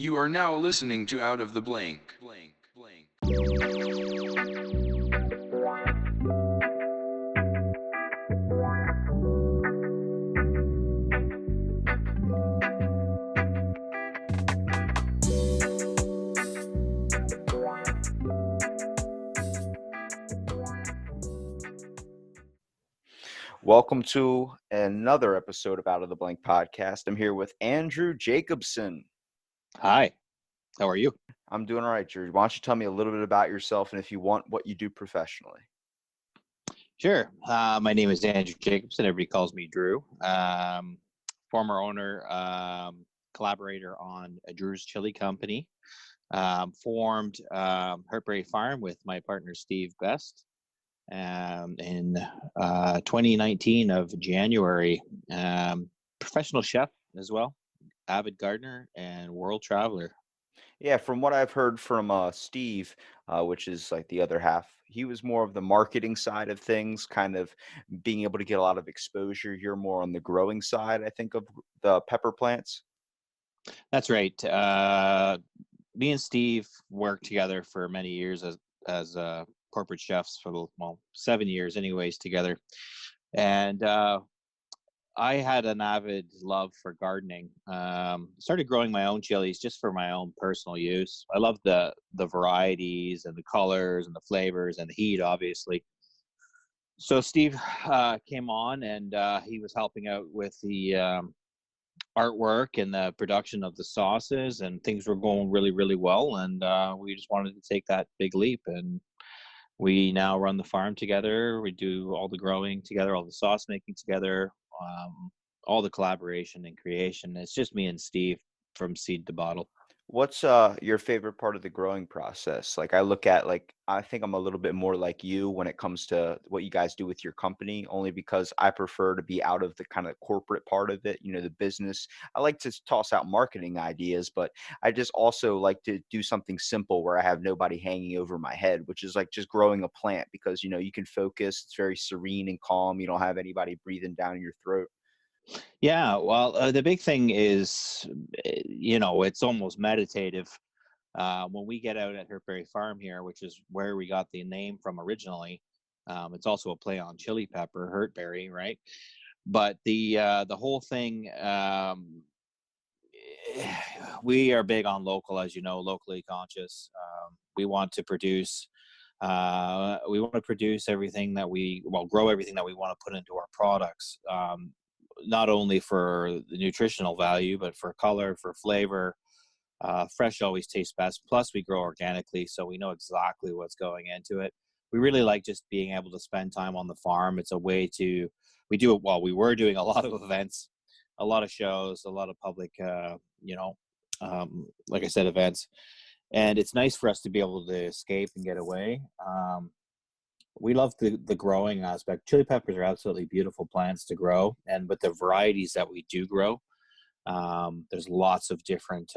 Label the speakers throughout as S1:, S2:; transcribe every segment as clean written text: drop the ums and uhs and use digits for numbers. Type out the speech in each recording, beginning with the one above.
S1: You are now listening to Out of the Blank.
S2: Welcome to another episode of Out of the Blank podcast. I'm here with Andrew Jacobson.
S3: Hi, how are you?
S2: I'm doing all right, Drew. Why don't you tell me a little bit about yourself and if you want what you do professionally?
S3: Sure. My name is Andrew Jacobson. Everybody calls me Drew. Former owner, collaborator on Drew's Chili Company. Formed Hurtberry Farm with my partner Steve Best in 2019 of January. Professional chef as well, avid gardener, and world traveler.
S2: Yeah, from what I've heard from Steve, which is like the other half, he was more of the marketing side of things, kind of being able to get a lot of exposure. You're more on the growing side, I think, of the pepper plants.
S3: That's right. Me and Steve worked together for many years as corporate chefs for 7 years, anyways, together. And I had an avid love for gardening. Started growing my own chilies just for my own personal use. I love the varieties and the colors and the flavors and the heat, obviously. So Steve came on, and he was helping out with the artwork and the production of the sauces, and things were going really, really well. And we just wanted to take that big leap. And we now run the farm together. We do all the growing together, all the sauce making together, all the collaboration and creation. It's just me and Steve from seed to bottle.
S2: What's your favorite part of the growing process? Like I think I'm a little bit more like you when it comes to what you guys do with your company, only because I prefer to be out of the kind of corporate part of it, the business. I like to toss out marketing ideas, but I just also like to do something simple where I have nobody hanging over my head, which is like just growing a plant because you can focus, it's very serene and calm. You don't have anybody breathing down your throat.
S3: Yeah, well, the big thing is, it's almost meditative. When we get out at Hurtberry Farm here, which is where we got the name from originally, it's also a play on chili pepper, Hurtberry, right? But the whole thing, we are big on local, as you know, locally conscious. We want to produce. Everything that grow everything that we want to put into our products. Not only for the nutritional value, but for color, for flavor. Fresh always tastes best. Plus, we grow organically, so we know exactly what's going into it. We really like just being able to spend time on the farm. It's a way to, we do it while we were doing a lot of events, a lot of shows, a lot of public, like I said, events. And it's nice for us to be able to escape and get away. We love the growing aspect. Chili peppers are absolutely beautiful plants to grow, and with the varieties that we do grow, there's lots of different.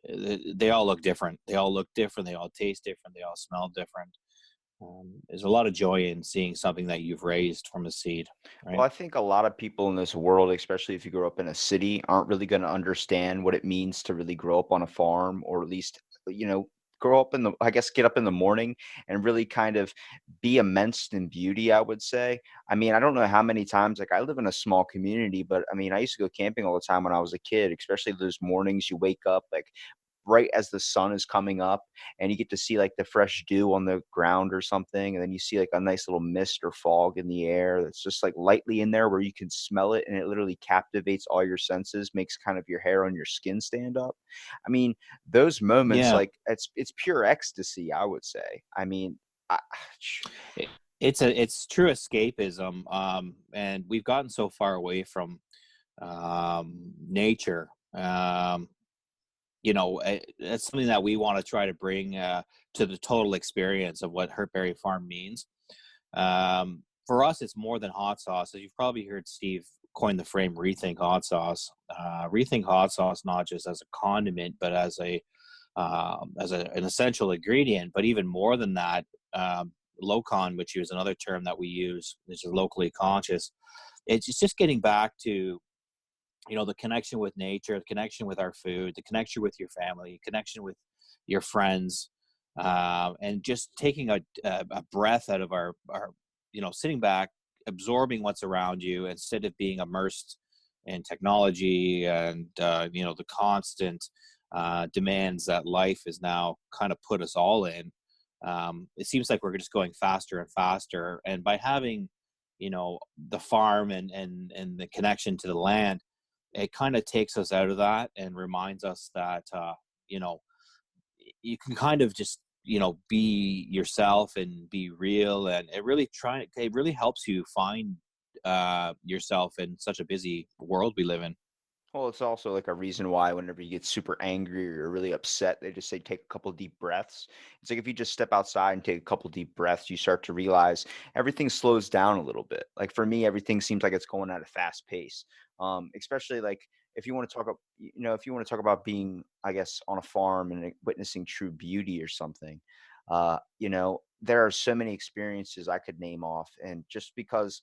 S3: They all look different. They all look different. They all taste different. They all smell different. There's a lot of joy in seeing something that you've raised from a seed,
S2: Well,
S3: right?
S2: I think a lot of people in this world, especially if you grow up in a city, aren't really going to understand what it means to really grow up on a farm, or at least, you know, grow up I guess, get up in the morning and really kind of be immersed in beauty, I would say. I mean, I don't know how many times, like, I live in a small community, but I mean, I used to go camping all the time when I was a kid, especially those mornings you wake up, like, right as the sun is coming up and you get to see like the fresh dew on the ground or something, and then you see like a nice little mist or fog in the air that's just like lightly in there where you can smell it, and it literally captivates all your senses, makes kind of your hair on your skin stand up. I mean, those moments,
S3: Yeah,
S2: like, it's pure ecstasy, I would say. I mean, I,
S3: it, it's true escapism, and we've gotten so far away from nature. It's something that we want to try to bring to the total experience of what Hurtberry Farm means. For us, it's more than hot sauce. As you've probably heard Steve coin the frame, rethink hot sauce. Rethink hot sauce not just as a condiment, but as an essential ingredient. But even more than that, low con, which is another term that we use, which is locally conscious. It's just getting back to the connection with nature, the connection with our food, the connection with your family, connection with your friends, and just taking a breath out of our, sitting back, absorbing what's around you instead of being immersed in technology and, the constant demands that life is now kind of put us all in. It seems like we're just going faster and faster. And by having, the farm and the connection to the land, it kind of takes us out of that and reminds us that you know you can kind of just be yourself and be real, and it really helps you find yourself in such a busy world we live in.
S2: Well, it's also like a reason why whenever you get super angry or you're really upset, they just say take a couple deep breaths. It's like if you just step outside and take a couple deep breaths, you start to realize everything slows down a little bit. Like for me, everything seems like it's going at a fast pace. Especially like if you want to talk about, if you want to talk about being, I guess, on a farm and witnessing true beauty or something, there are so many experiences I could name off, and just because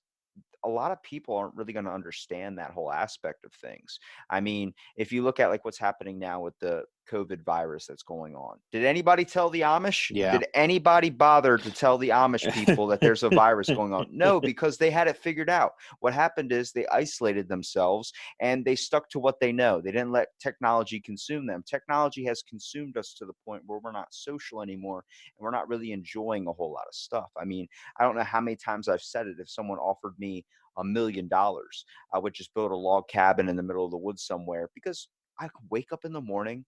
S2: a lot of people aren't really going to understand that whole aspect of things. I mean, if you look at like what's happening now with the COVID virus that's going on, did anybody tell the Amish?
S3: Yeah.
S2: Did anybody bother to tell the Amish people that there's a virus going on? No, because they had it figured out. What happened is they isolated themselves and they stuck to what they know. They didn't let technology consume them. Technology has consumed us to the point where we're not social anymore and we're not really enjoying a whole lot of stuff. I mean, I don't know how many times I've said it. If someone offered me $1 million, I would just build a log cabin in the middle of the woods somewhere, because I could wake up in the morning,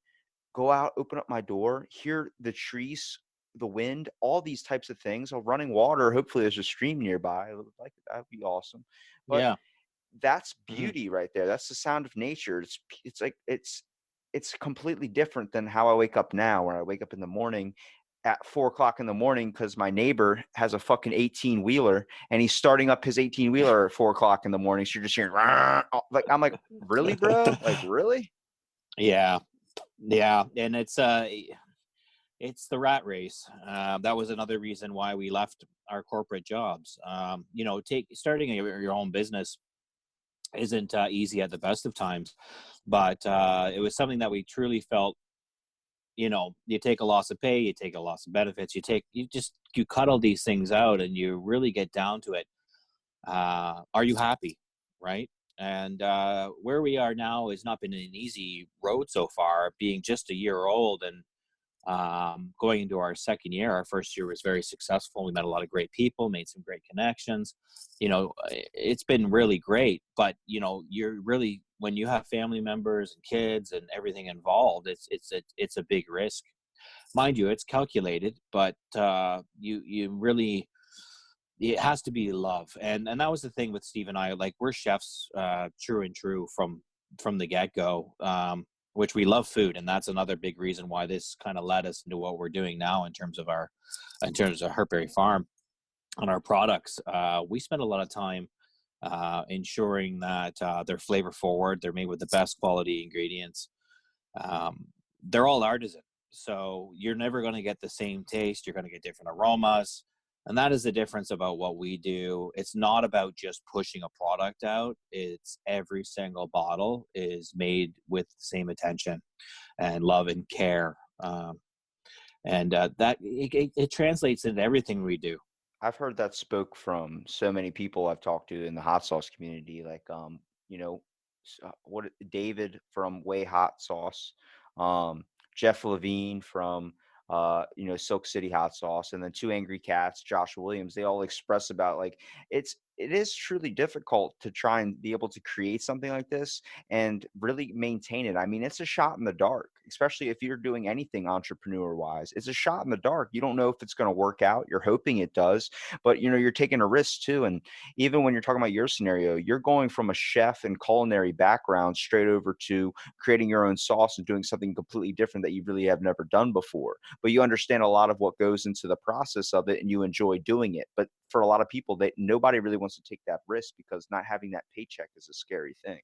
S2: go out, open up my door, hear the trees, the wind, all these types of things. Or running water. Hopefully, there's a stream nearby. Like that'd be awesome. But
S3: Yeah.
S2: that's
S3: Hmm.
S2: beauty right there. That's the sound of nature. It's like it's completely different than how I wake up now. When I wake up in the morning at 4 o'clock in the morning because my neighbor has a fucking 18-wheeler and he's starting up his 18-wheeler at 4 o'clock in the morning. So you're just hearing "Rah!" Like I'm like, really, bro? Like really?
S3: Yeah. Yeah. And it's the rat race. That was another reason why we left our corporate jobs. Take starting your own business isn't easy at the best of times, but it was something that we truly felt. You take a loss of pay, you take a loss of benefits, you cut all these things out, and you really get down to it. Are you happy, right? And where we are now has not been an easy road so far, being just a year old and going into our second year. Our first year was very successful. We met a lot of great people, made some great connections. It's been really great. But you're really, when you have family members and kids and everything involved, it's a big risk. Mind you, it's calculated, but you really, it has to be love. And that was the thing with Steve and I. Like, we're chefs, true and true from the get-go, which we love food, and that's another big reason why this kind of led us into what we're doing now in terms of Herberry Farm and our products. We spend a lot of time ensuring that they're flavor forward, they're made with the best quality ingredients. They're all artisan, so you're never going to get the same taste. You're going to get different aromas. And that is the difference about what we do. It's not about just pushing a product out. It's every single bottle is made with the same attention and love and care. And that it translates into everything we do.
S2: I've heard that spoke from so many people I've talked to in the hot sauce community, like what David from Way Hot Sauce, Jeff Levine from Silk City Hot Sauce, and then Two Angry Cats, Josh Williams. They all express about like it is truly difficult to try and be able to create something like this and really maintain it. I mean, it's a shot in the dark, especially if you're doing anything entrepreneur wise. It's a shot in the dark. You don't know if it's going to work out. You're hoping it does, but you're taking a risk too. And even when you're talking about your scenario, you're going from a chef and culinary background straight over to creating your own sauce and doing something completely different that you really have never done before. But you understand a lot of what goes into the process of it and you enjoy doing it. But for a lot of people, nobody really wants to take that risk because not having that paycheck is a scary thing.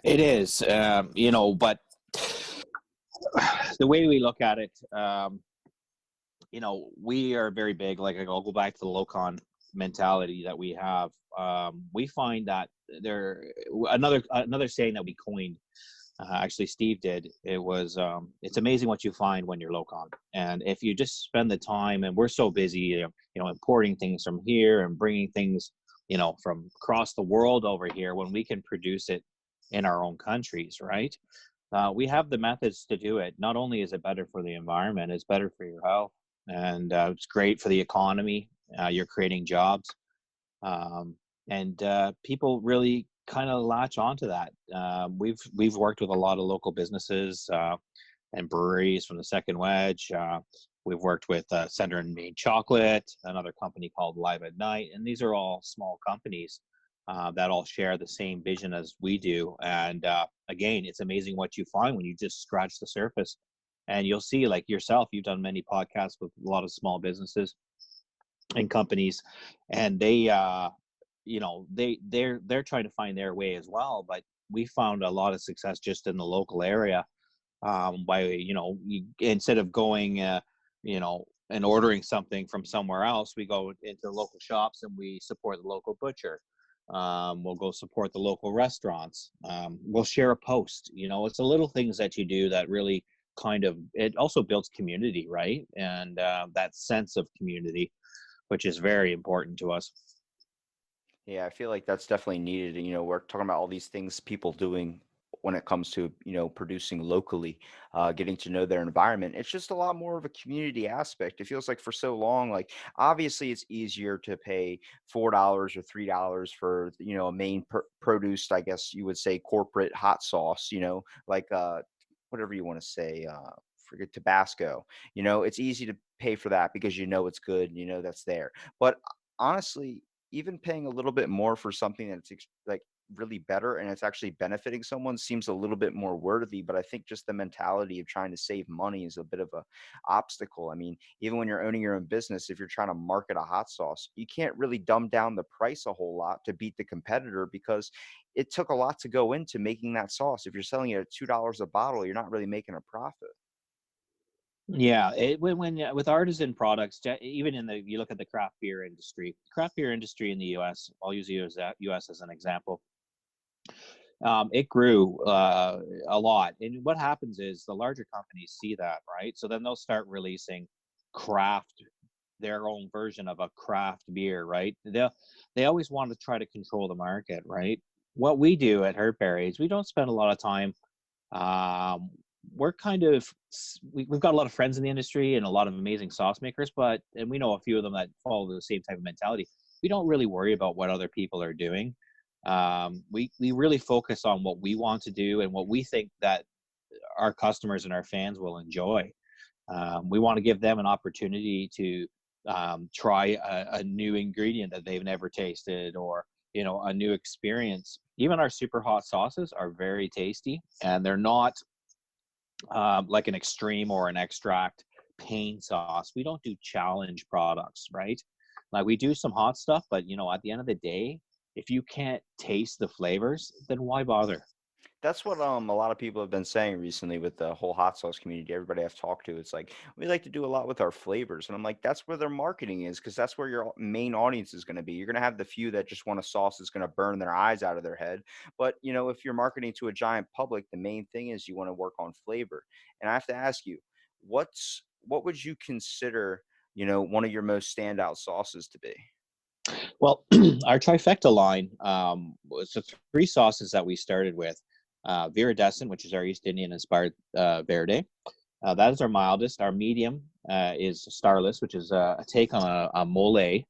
S3: It is, but the way we look at it, we are very big. Like, I'll go back to the Locon mentality that we have, we find that another saying that we coined, actually Steve did, it was, it's amazing what you find when you're local. And if you just spend the time, and we're so busy, importing things from here and bringing things, from across the world over here, when we can produce it in our own countries, right? We have the methods to do it. Not only is it better for the environment, it's better for your health, and it's great for the economy. You're creating jobs, and people really kind of latch onto that. We've worked with a lot of local businesses and breweries from the Second Wedge. We've worked with Center and Maine Chocolate, another company called Live at Night, and these are all small companies that all share the same vision as we do. And again, it's amazing what you find when you just scratch the surface. And you'll see, like yourself, you've done many podcasts with a lot of small businesses and companies, and they're trying to find their way as well. But we found a lot of success just in the local area, by instead of going and ordering something from somewhere else, we go into local shops and we support the local butcher. We'll go support the local restaurants. We'll share a post. It's the little things that you do that really it also builds community, right? And that sense of community, which is very important to us.
S2: Yeah, I feel like that's definitely needed. And, we're talking about all these things people doing when it comes to, producing locally, getting to know their environment. It's just a lot more of a community aspect. It feels like for so long, like obviously it's easier to pay $4 or $3 for, a main produced, I guess you would say, corporate hot sauce, like whatever you want to say, forget Tabasco. It's easy to pay for that because it's good and that's there. But honestly, even paying a little bit more for something that's like really better and it's actually benefiting someone seems a little bit more worthy. But I think just the mentality of trying to save money is a bit of a obstacle. I mean, even when you're owning your own business, if you're trying to market a hot sauce, you can't really dumb down the price a whole lot to beat the competitor because it took a lot to go into making that sauce. If you're selling it at $2 a bottle, you're not really making a profit.
S3: Yeah, with artisan products, even you look at the craft beer industry in the U.S. I'll use the U.S. as an example. It grew a lot, and what happens is the larger companies see that, right? So then they'll start releasing craft, their own version of a craft beer, right? They always want to try to control the market, right? What we do at Hurtberry is we don't spend a lot of time. We're we've got a lot of friends in the industry and a lot of amazing sauce makers, and we know a few of them that follow the same type of mentality. We don't really worry about what other people are doing. We really focus on what we want to do and what we think that our customers and our fans will enjoy. We want to give them an opportunity to try a new ingredient that they've never tasted, or a new experience. Even our super hot sauces are very tasty, and they're not like an extreme or an extract pain sauce. We don't do challenge products, right? Like we do some hot stuff, but at the end of the day, if you can't taste the flavors, then why bother?
S2: That's what a lot of people have been saying recently with the whole hot sauce community. Everybody I've talked to, it's like we like to do a lot with our flavors, and I'm like, that's where their marketing is because that's where your main audience is going to be. You're going to have the few that just want a sauce that's going to burn their eyes out of their head, but if you're marketing to a giant public, the main thing is you want to work on flavor. And I have to ask you, what would you consider one of your most standout sauces to be?
S3: Well, our trifecta line was the three sauces that we started with. Viridescent, which is our East Indian inspired verde. That is our mildest. Our medium is Starless, which is a take on a mole,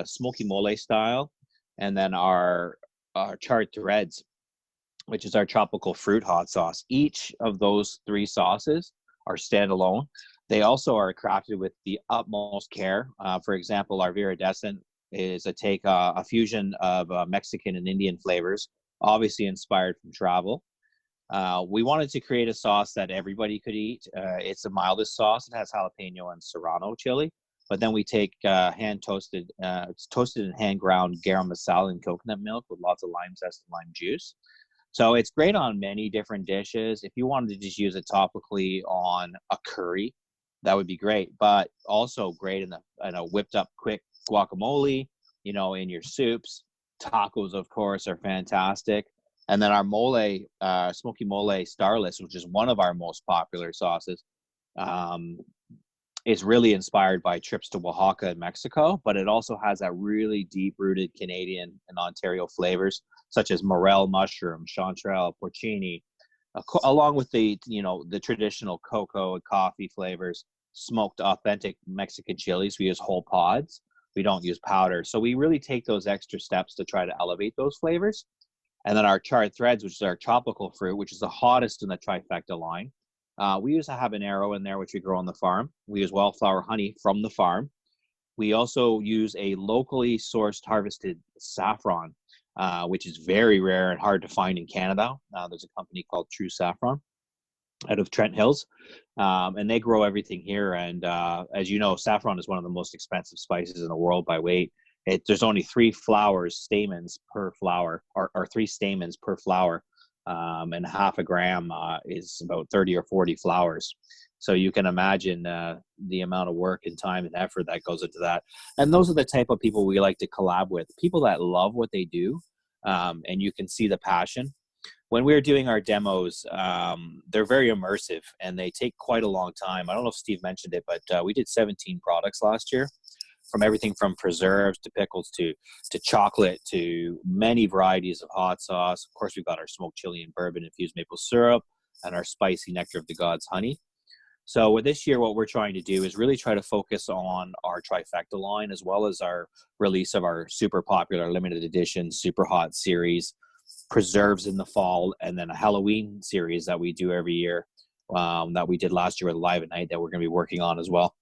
S3: smoky mole style. And then our charred threads, which is our tropical fruit hot sauce. Each of those three sauces are standalone. They also are crafted with the utmost care. For example, our Viridescent is a fusion of Mexican and Indian flavors, obviously inspired from travel. We wanted to create a sauce that everybody could eat. It's the mildest sauce. It has jalapeno and serrano chili, but then we take it's toasted and hand ground garam masala and coconut milk with lots of lime zest and lime juice. So it's great on many different dishes. If you wanted to just use it topically on a curry, that would be great, but also great in a whipped up quick guacamole, in your soups. Tacos, of course, are fantastic. And then our mole, smoky mole starless, which is one of our most popular sauces, um, is really inspired by trips to Oaxaca and Mexico, but it also has that really deep-rooted Canadian and Ontario flavors, such as morel mushroom, chanterelle, porcini, along with the traditional cocoa and coffee flavors, smoked authentic Mexican chilies. We use whole pods. We don't use powder. So we really take those extra steps to try to elevate those flavors. And then our charred threads, which is our tropical fruit, which is the hottest in the trifecta line. We use a habanero in there, which we grow on the farm. We use wildflower honey from the farm. We also use a locally sourced harvested saffron, which is very rare and hard to find in Canada. There's a company called True Saffron out of Trent Hills, and they grow everything here. And as you know, saffron is one of the most expensive spices in the world by weight. There's only 3 stamens per flower, or 3 stamens per flower, and half a gram is about 30 or 40 flowers. So you can imagine the amount of work and time and effort that goes into that. And those are the type of people we like to collab with, people that love what they do, and you can see the passion. When we're doing our demos, they're very immersive and they take quite a long time. I don't know if Steve mentioned it, but we did 17 products last year, from everything from preserves to pickles to chocolate to many varieties of hot sauce. Of course, we've got our smoked chili and bourbon infused maple syrup and our spicy nectar of the gods honey. So with this year, what we're trying to do is really try to focus on our trifecta line, as well as our release of our super popular limited edition super hot series, preserves in the fall, and then a Halloween series that we do every year, that we did last year with Live at Night, that we're going to be working on as well.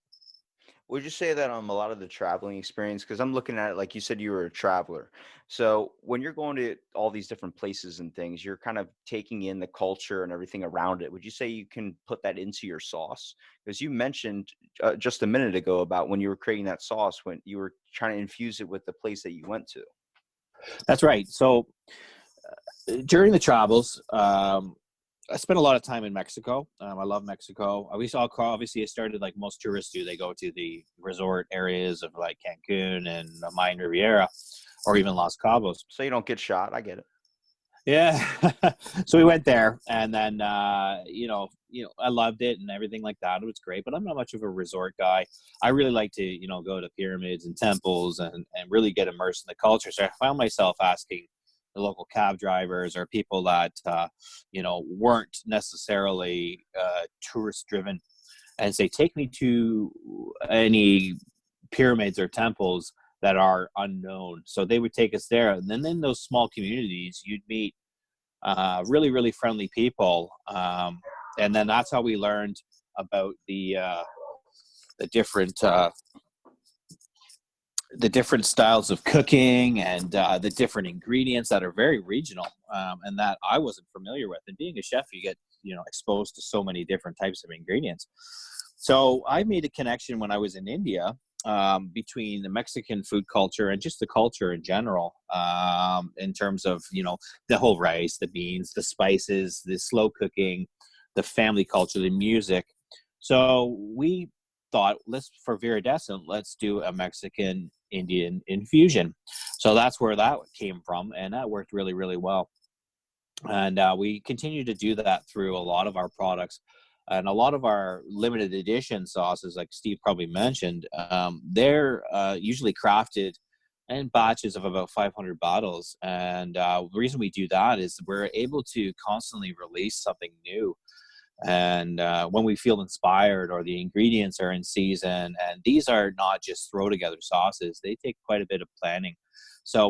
S2: Would you say that a lot of the traveling experience, because I'm looking at it like you said, you were a traveler. So when you're going to all these different places and things, you're kind of taking in the culture and everything around it. Would you say you can put that into your sauce? Because you mentioned just a minute ago about when you were creating that sauce, when you were trying to infuse it with the place that you went to.
S3: That's right. So during the travels, I spent a lot of time in Mexico. I love Mexico. Obviously, it started like most tourists do. They go to the resort areas of like Cancun and Mayan Riviera, or even Los Cabos.
S2: So you don't get shot. I get it.
S3: Yeah. So we went there, and then I loved it and everything like that. It was great, but I'm not much of a resort guy. I really like to go to pyramids and temples and really get immersed in the culture. So I found myself asking the local cab drivers or people that weren't necessarily tourist driven, and say, take me to any pyramids or temples that are unknown. So they would take us there, and then in those small communities you'd meet really, really friendly people, and then that's how we learned about the different styles of cooking and the different ingredients that are very regional, and that I wasn't familiar with. And being a chef, you get exposed to so many different types of ingredients. So I made a connection when I was in India, between the Mexican food culture and just the culture in general, in terms of the whole rice, the beans, the spices, the slow cooking, the family culture, the music. So we thought, for Viridescent, let's do a Mexican Indian infusion. So that's where that came from, and that worked really, really well. And we continue to do that through a lot of our products. And a lot of our limited edition sauces, like Steve probably mentioned, they're usually crafted in batches of about 500 bottles. And the reason we do that is we're able to constantly release something new. And when we feel inspired or the ingredients are in season, and these are not just throw together sauces, they take quite a bit of planning. So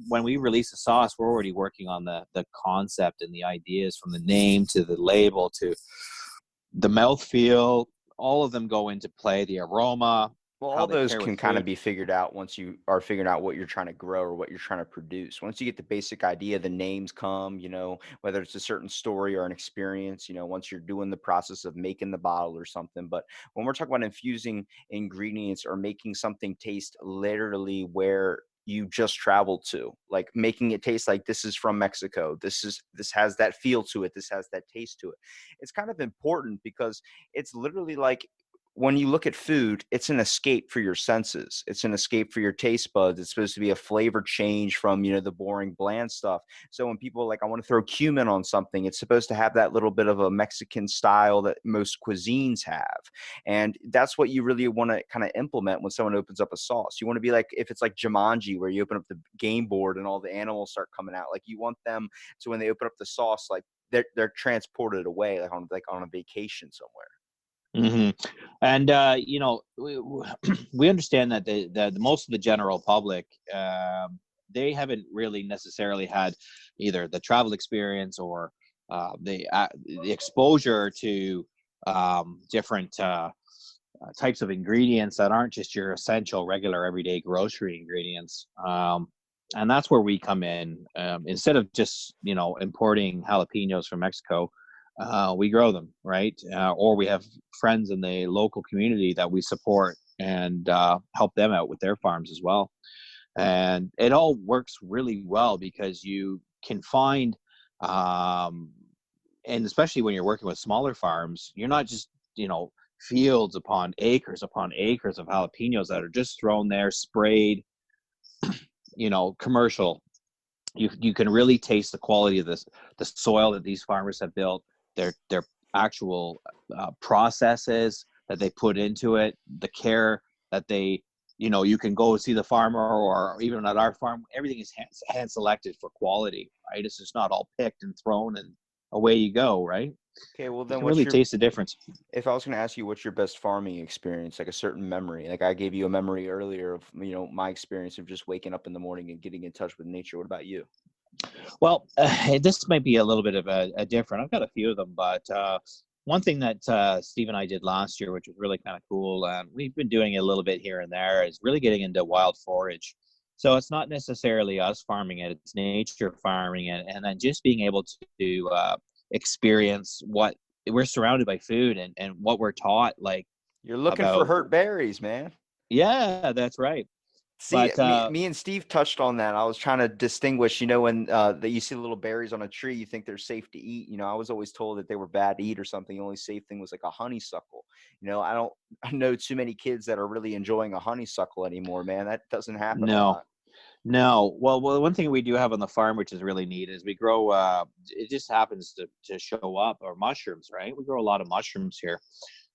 S3: when we release a sauce, we're already working on the concept and the ideas, from the name to the label to the mouthfeel. All of them go into play, the aroma.
S2: Well, all those can kind of be figured out once you are figuring out what you're trying to grow or what you're trying to produce. Once you get the basic idea, the names come, whether it's a certain story or an experience, once you're doing the process of making the bottle or something. But when we're talking about infusing ingredients or making something taste literally where you just traveled to, like making it taste like this is from Mexico, this has that feel to it, this has that taste to it, it's kind of important, because it's literally like when you look at food, it's an escape for your senses. It's an escape for your taste buds. It's supposed to be a flavor change from, the boring, bland stuff. So when people like, I want to throw cumin on something, it's supposed to have that little bit of a Mexican style that most cuisines have. And that's what you really want to kind of implement when someone opens up a sauce. You want to be like, if it's like Jumanji, where you open up the game board and all the animals start coming out, like you want them to, when they open up the sauce, like they're transported away, like on a vacation somewhere.
S3: Hmm. And we understand that the most of the general public, they haven't really necessarily had either the travel experience or the exposure to different types of ingredients that aren't just your essential, regular, everyday grocery ingredients. And that's where we come in. Instead of just importing jalapenos from Mexico, we grow them, right? Or we have friends in the local community that we support and help them out with their farms as well. And it all works really well because you can find, and especially when you're working with smaller farms, you're not just, fields upon acres of jalapenos that are just thrown there, sprayed, commercial. You can really taste the quality of the soil that these farmers have built, their actual processes that they put into it, the care that they, you can go see the farmer, or even at our farm, everything is hand selected for quality, right? It's just not all picked and thrown and away you go, right?
S2: Okay, well
S3: You
S2: then
S3: can really taste the difference.
S2: if I was going to ask you what's your best farming experience, like a certain memory, like I gave you a memory earlier of, my experience of just waking up in the morning and getting in touch with nature. What about you?
S3: Well, this might be a little bit of a different. I've got a few of them, but one thing that Steve and I did last year, which was really kind of cool, and we've been doing it a little bit here and there, is really getting into wild forage. So it's not necessarily us farming it; it's nature farming it, and then just being able to experience what we're surrounded by food and what we're taught, like
S2: You're looking for
S3: about.
S2: hurt berries, man.
S3: Yeah, that's right.
S2: See,
S3: But
S2: me and Steve touched on that. I was trying to distinguish, when that you see the little berries on a tree, you think they're safe to eat. I was always told that they were bad to eat or something. The only safe thing was like a honeysuckle. I don't know too many kids that are really enjoying a honeysuckle anymore, man. That doesn't happen a
S3: no,
S2: lot.
S3: No, well, one thing we do have on the farm, which is really neat, is we grow. It just happens to show up, or mushrooms, right? We grow a lot of mushrooms here.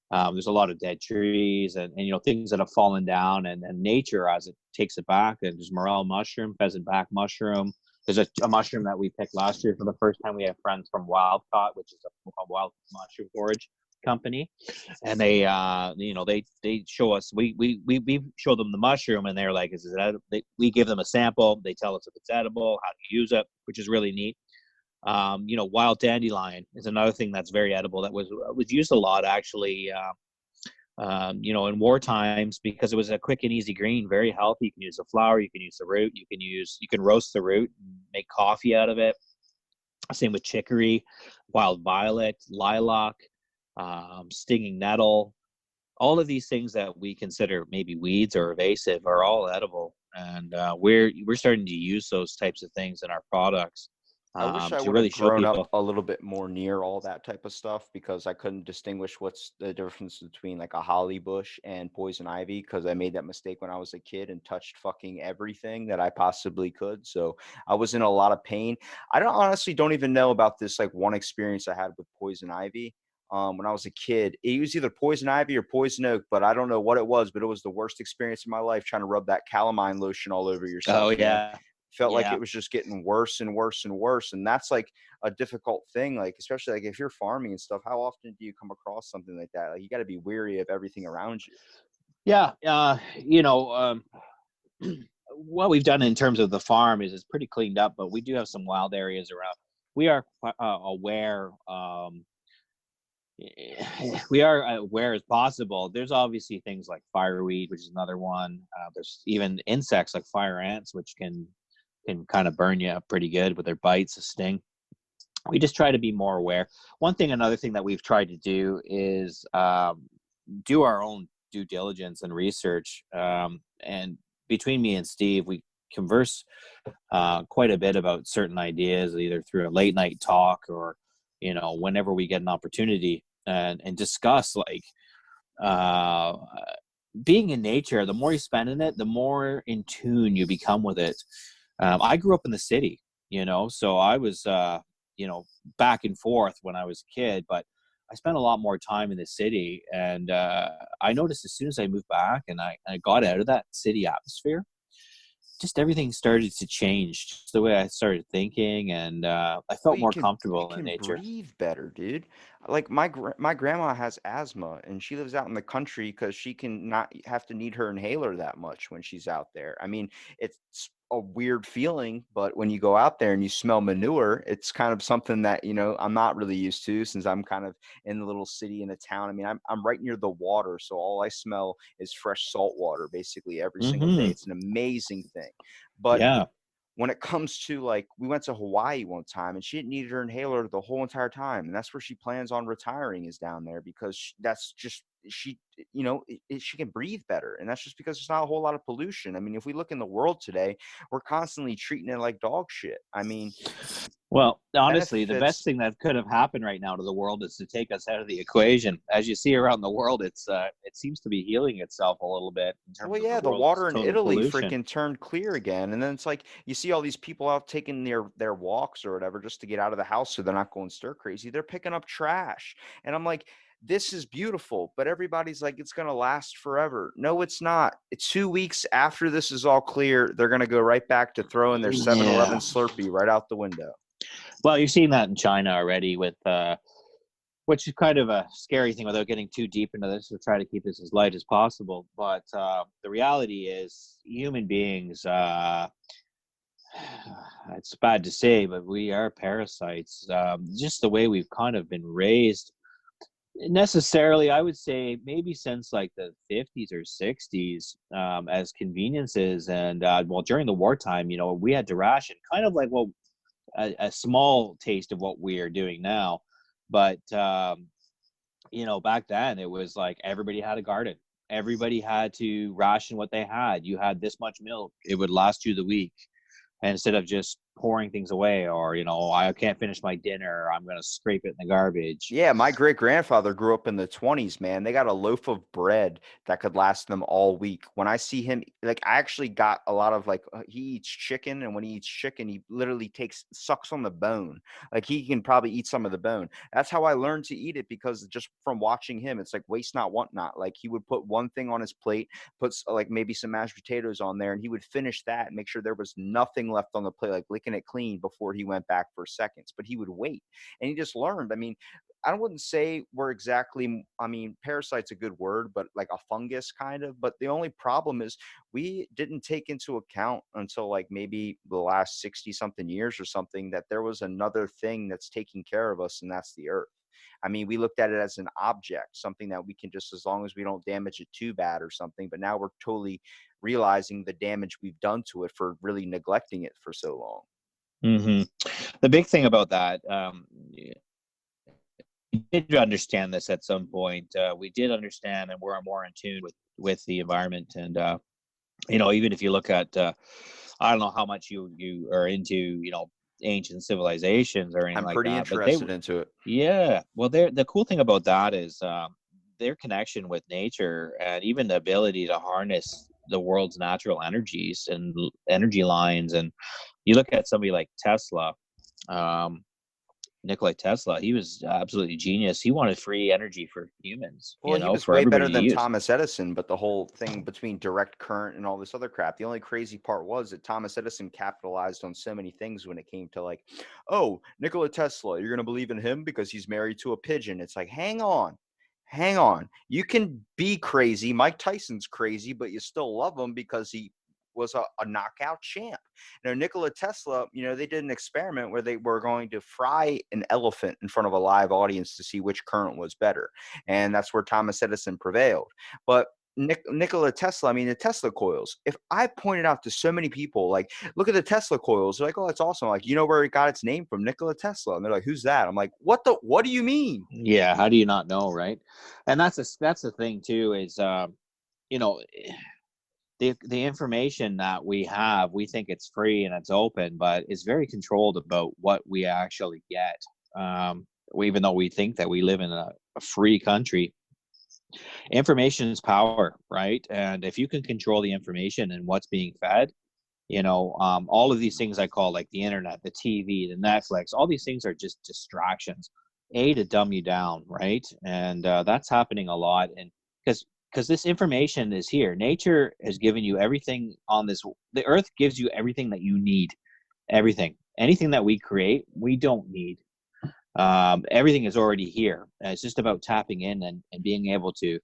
S3: There's a lot of dead trees and things that have fallen down, and nature as it takes it back. And there's morel mushroom, pheasant back mushroom. There's a mushroom that we picked last year for the first time. We have friends from Wildcott, which is a wild mushroom forage company, and they show us, we show them the mushroom, and they're like, is it edible? We give them a sample, they tell us if it's edible, how to use it, which is really neat. Wild dandelion is another thing that's very edible, that was used a lot actually, in war times, because it was a quick and easy green, very healthy. You can use the flower, you can use the root, you can roast the root and make coffee out of it. Same with chicory, wild violet, lilac, stinging nettle. All of these things that we consider maybe weeds or invasive are all edible, and we're starting to use those types of things in our products,
S2: I wish I
S3: to
S2: would
S3: really
S2: have
S3: show
S2: grown up
S3: people.
S2: a little bit more near all that type of stuff, because I couldn't distinguish what's the difference between like a holly bush and poison ivy, because I made that mistake when I was a kid and touched fucking everything that I possibly could. So I was in a lot of pain. I don't even know about this like one experience I had with poison ivy. When I was a kid, it was either poison ivy or poison oak, but I don't know what it was, but it was the worst experience of my life, trying to rub that calamine lotion all over
S3: Oh
S2: yourself, man.
S3: yeah,
S2: Felt like
S3: yeah.
S2: it was just getting worse and worse and worse. And that's like a difficult thing. Like, especially like if you're farming and stuff, how often do you come across something like that? Like, you got to be weary of everything around you.
S3: Yeah, what we've done in terms of the farm is it's pretty cleaned up, but we do have some wild areas around. We are aware. We are aware as possible. There's obviously things like fireweed, which is another one. There's even insects like fire ants, which can kind of burn you up pretty good with their bites, a sting. We just try to be more aware. Another thing that we've tried to do is do our own due diligence and research. And between me and Steve, we converse quite a bit about certain ideas, either through a late night talk or, whenever we get an opportunity, and discuss like being in nature, the more you spend in it, the more in tune you become with it. I grew up in the city, so I was, back and forth when I was a kid, but I spent a lot more time in the city. And I noticed as soon as I moved back and I got out of that city atmosphere, just everything started to change. Just the way I started thinking, and I
S2: Well,
S3: felt more
S2: you
S3: comfortable in
S2: can
S3: nature.
S2: breathe better, dude. Like my grandma has asthma, and she lives out in the country because she can not have to need her inhaler that much when she's out there. I mean, it's a weird feeling, but when you go out there and you smell manure, it's kind of something that I'm not really used to since I'm kind of in the little city in a town. I mean, I'm right near the water, so all I smell is fresh salt water basically every single day.
S3: Hmm.
S2: It's an amazing thing, but
S3: Yeah.
S2: when it comes to like we went to Hawaii one time and she didn't need her inhaler the whole entire time, and that's where she plans on retiring, is down there because that's just she she can breathe better, and that's just because there's not a whole lot of pollution. I mean, if we look in the world today, we're constantly treating it like dog shit. I mean,
S3: Well, honestly, the best
S2: benefits.
S3: thing that could have happened right now to the world is to take us out of the equation. As you see around the world, it seems to be healing itself a little bit in terms
S2: Well,
S3: of the
S2: yeah, the
S3: world's
S2: water in
S3: total
S2: Italy
S3: pollution.
S2: freaking turned clear again, and then it's like you see all these people out taking their walks or whatever just to get out of the house so they're not going stir crazy. They're picking up trash, and I'm like, this is beautiful, but everybody's like, it's gonna last forever. No, it's not. It's 2 weeks after this is all clear, they're gonna go right back to throwing their 7-Eleven
S3: Yeah.
S2: Slurpee right out the window.
S3: Well, you're seeing that in China already with which is kind of a scary thing without getting too deep into this. We'll try to keep this as light as possible. But the reality is, human beings, it's bad to say, but we are parasites. Just the way we've kind of been raised. Necessarily, I would say maybe since like the 50s or 60s, as conveniences. And well, during the wartime, we had to ration, kind of like a small taste of what we are doing now. But back then it was like everybody had a garden. Everybody had to ration what they had. You had this much milk, it would last you the week. And instead of just pouring things away, or I can't finish my dinner, I'm going to scrape it in the garbage.
S2: Yeah, my great grandfather grew up in the 20s, man. They got a loaf of bread that could last them all week. When I see him, like, I actually got a lot of like, he eats chicken, and when he eats chicken, he literally sucks on the bone. Like, he can probably eat some of the bone. That's how I learned to eat it, because just from watching him, it's like waste not, want not. Like, he would put one thing on his plate, puts like maybe some mashed potatoes on there, and he would finish that and make sure there was nothing left on the plate, like licking it clean before he went back for seconds. But he would wait, and he just learned. I mean, I wouldn't say we're exactly, I mean, parasite's a good word, but like a fungus kind of. But the only problem is we didn't take into account until like maybe the last 60 something years or something that there was another thing that's taking care of us, and that's the earth. I mean, we looked at it as an object, something that we can just, as long as we don't damage it too bad or something. But now we're totally realizing the damage we've done to it for really neglecting it for so long.
S3: Hmm. The big thing about that, we did understand this at some point. We did understand, and we're more in tune with the environment. And even if you look at, I don't know how much you are into, ancient civilizations or anything
S2: I'm
S3: like
S2: pretty
S3: that, but
S2: interested into it.
S3: yeah. Well, the cool thing about that is their connection with nature, and even the ability to harness the world's natural energies and energy lines. And you look at somebody like Tesla. Um, Nikola Tesla, he was absolutely genius. He wanted free energy for humans,
S2: Well, he was
S3: for
S2: way better
S3: everybody to
S2: than
S3: use.
S2: Thomas Edison, but the whole thing between direct current and all this other crap, the only crazy part was that Thomas Edison capitalized on so many things when it came to like, oh, Nikola Tesla, you're going to believe in him because he's married to a pigeon. It's like, hang on. Hang on. You can be crazy. Mike Tyson's crazy, but you still love him because he was a knockout champ. Nikola Tesla, they did an experiment where they were going to fry an elephant in front of a live audience to see which current was better. And that's where Thomas Edison prevailed. But Nikola Tesla, I mean, the Tesla coils, if I pointed out to so many people, like, look at the Tesla coils, they're like, oh, that's awesome. Like, where it got its name from? Nikola Tesla. And they're like, who's that? I'm like, what do you mean?
S3: Yeah, how do you not know, right? And that's the thing too, is you know the information that we have, we think it's free and it's open, but it's very controlled about what we actually get. Even though we think that we live in a free country, Information is power, right? And if you can control the information and what's being fed, all of these things I call like the internet, the TV, the Netflix, all these things are just distractions, to dumb you down, right? And that's happening a lot. And because this information is here, nature has given you everything on this. The earth gives you everything that you need, everything, anything that we create, we don't need. Everything is already here. It's just about tapping in and being able to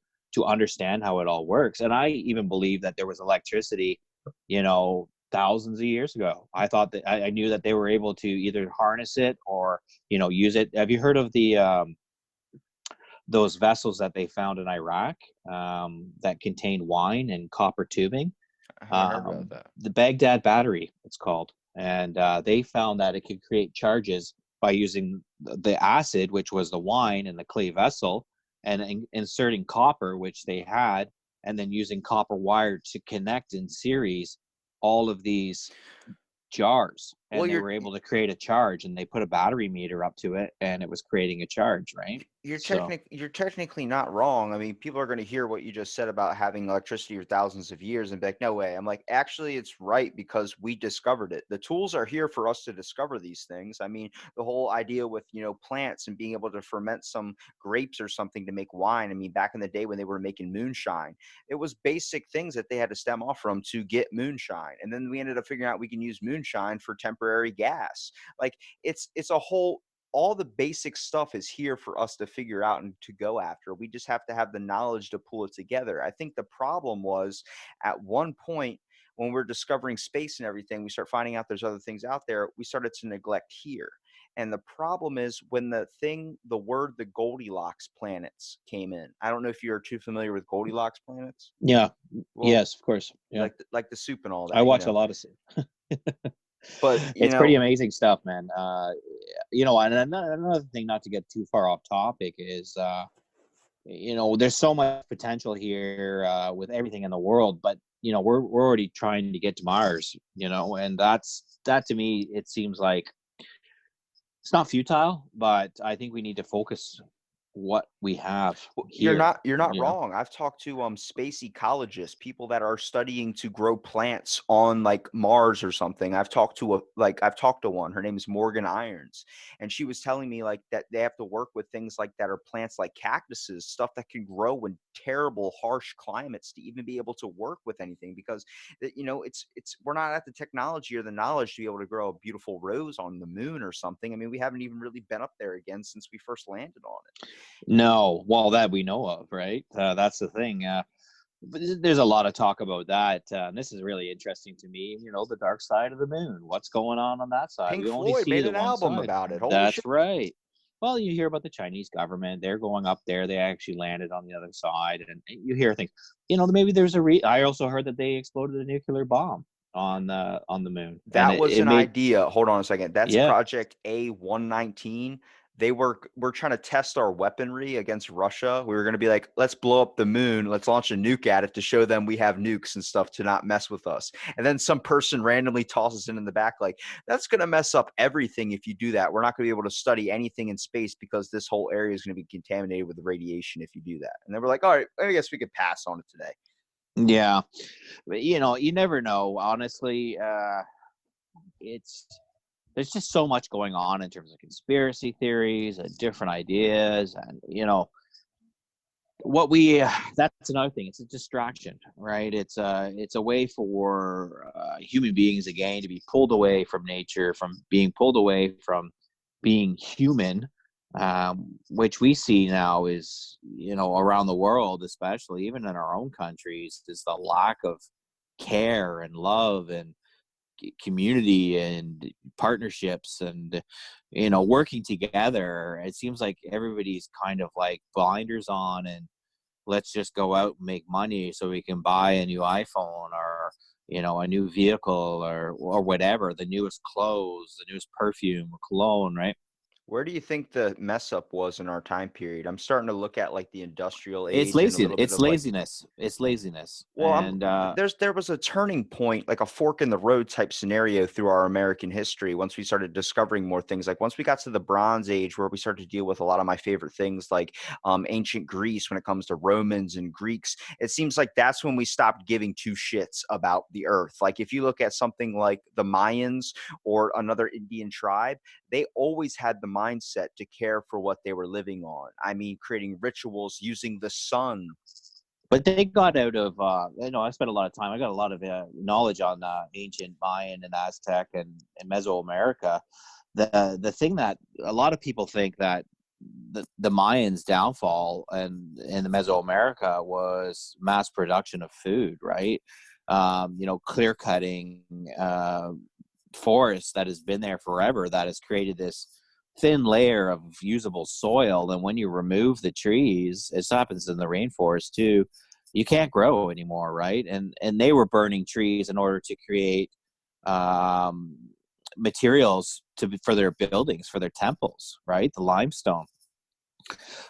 S3: understand how it all works. And I even believe that there was electricity, thousands of years ago. I thought that I knew that they were able to either harness it or use it. Have you heard of the those vessels that they found in Iraq that contained wine and copper tubing?
S2: I haven't heard about that.
S3: The Baghdad battery, it's called. And they found that it could create charges by using the acid, which was the wine in the clay vessel, and inserting copper, which they had, and then using copper wire to connect in series all of these jars. And
S2: Well,
S3: they
S2: you're
S3: were able to create a charge, and they put a battery meter up to it, and it was creating a charge, right?
S2: you're
S3: So,
S2: technically not wrong. I mean, people are going to hear what you just said about having electricity for thousands of years and be like, no way. I'm like, actually, it's right because we discovered it. The tools are here for us to discover these things. I mean, the whole idea with, plants and being able to ferment some grapes or something to make wine. I mean, back in the day when they were making moonshine, it was basic things that they had to stem off from to get moonshine. And then we ended up figuring out we can use moonshine for temporary gas. Like it's a whole all the basic stuff is here for us to figure out and to go after. We just have to have the knowledge to pull it together. I think the problem was at one point when we're discovering space and everything, we start finding out there's other things out there. We started to neglect here. And the problem is when the word the Goldilocks planets came in. I don't know if you're too familiar with Goldilocks planets.
S3: yeah.
S2: Well,
S3: Yes, of course. Yeah.
S2: like the soup and all
S3: I
S2: that.
S3: watch a lot of soup.
S2: But
S3: It's pretty amazing stuff, man. And another thing, not to get too far off topic, is there's so much potential here with everything in the world, but we're already trying to get to Mars, and that to me, it seems like it's not futile, but I think we need to focus what we have
S2: You're
S3: here.
S2: not wrong. I've talked to space ecologists, people that are studying to grow plants on like Mars or something. I've talked to one. Her name is Morgan Irons, and she was telling me like that they have to work with things like that are plants like cactuses, stuff that can grow in terrible, harsh climates to even be able to work with anything because it's we're not at the technology or the knowledge to be able to grow a beautiful rose on the moon or something. I mean, we haven't even really been up there again since we first landed on it.
S3: No, well, that we know of, right? That's the thing. But there's a lot of talk about that. And this is really interesting to me. The dark side of the moon. What's going on that side?
S2: Pink
S3: We only
S2: Floyd
S3: see
S2: made
S3: the
S2: an
S3: one
S2: album
S3: side.
S2: about it. Holy
S3: That's
S2: shit.
S3: right. Well, you hear about the Chinese government. They're going up there. They actually landed on the other side, and you hear things. Maybe there's I also heard that they exploded a nuclear bomb on the moon.
S2: That
S3: And
S2: was an
S3: made,
S2: idea. Hold on a second. That's
S3: yeah.
S2: Project A119. We're trying to test our weaponry against Russia. We were going to be like, let's blow up the moon. Let's launch a nuke at it to show them we have nukes and stuff to not mess with us. And then some person randomly tosses in the back, like, that's going to mess up everything if you do that. We're not going to be able to study anything in space because this whole area is going to be contaminated with radiation if you do that. And then we're like, all right, I guess we could pass on it today.
S3: Yeah. But, you never know. Honestly, there's just so much going on in terms of conspiracy theories and different ideas, and that's another thing. It's a distraction, right? It's a way for human beings again to be pulled away from nature, from being pulled away from being human, which we see now is around the world, especially even in our own countries, is the lack of care and love and community and partnerships and working together. It seems like everybody's kind of like blinders on, and let's just go out and make money so we can buy a new iPhone or a new vehicle or whatever, the newest clothes, the newest perfume or cologne, right?
S2: Where do you think the mess up was in our time period? I'm starting to look at like the industrial
S3: It's
S2: age and a
S3: lazy.
S2: little bit
S3: It's
S2: of like,
S3: laziness. It's laziness.
S2: well,
S3: And
S2: there was a turning point, like a fork in the road type scenario through our American history once we started discovering more things. Like once we got to the Bronze Age, where we started to deal with a lot of my favorite things, like ancient Greece, when it comes to Romans and Greeks. It seems like that's when we stopped giving two shits about the earth. Like if you look at something like the Mayans or another Indian tribe, they always had the mindset to care for what they were living on. I mean, creating rituals using the sun.
S3: but they got out of I spent a lot of time. I got a lot of knowledge on ancient Mayan and Aztec and Mesoamerica. The thing that a lot of people think that the Mayans' downfall and in the Mesoamerica was mass production of food, right? Clear cutting forest that has been there forever that has created this thin layer of usable soil. And when you remove the trees, it happens in the rainforest too, you can't grow anymore, right? And they were burning trees in order to create um, materials for their buildings, for their temples, right? The limestone.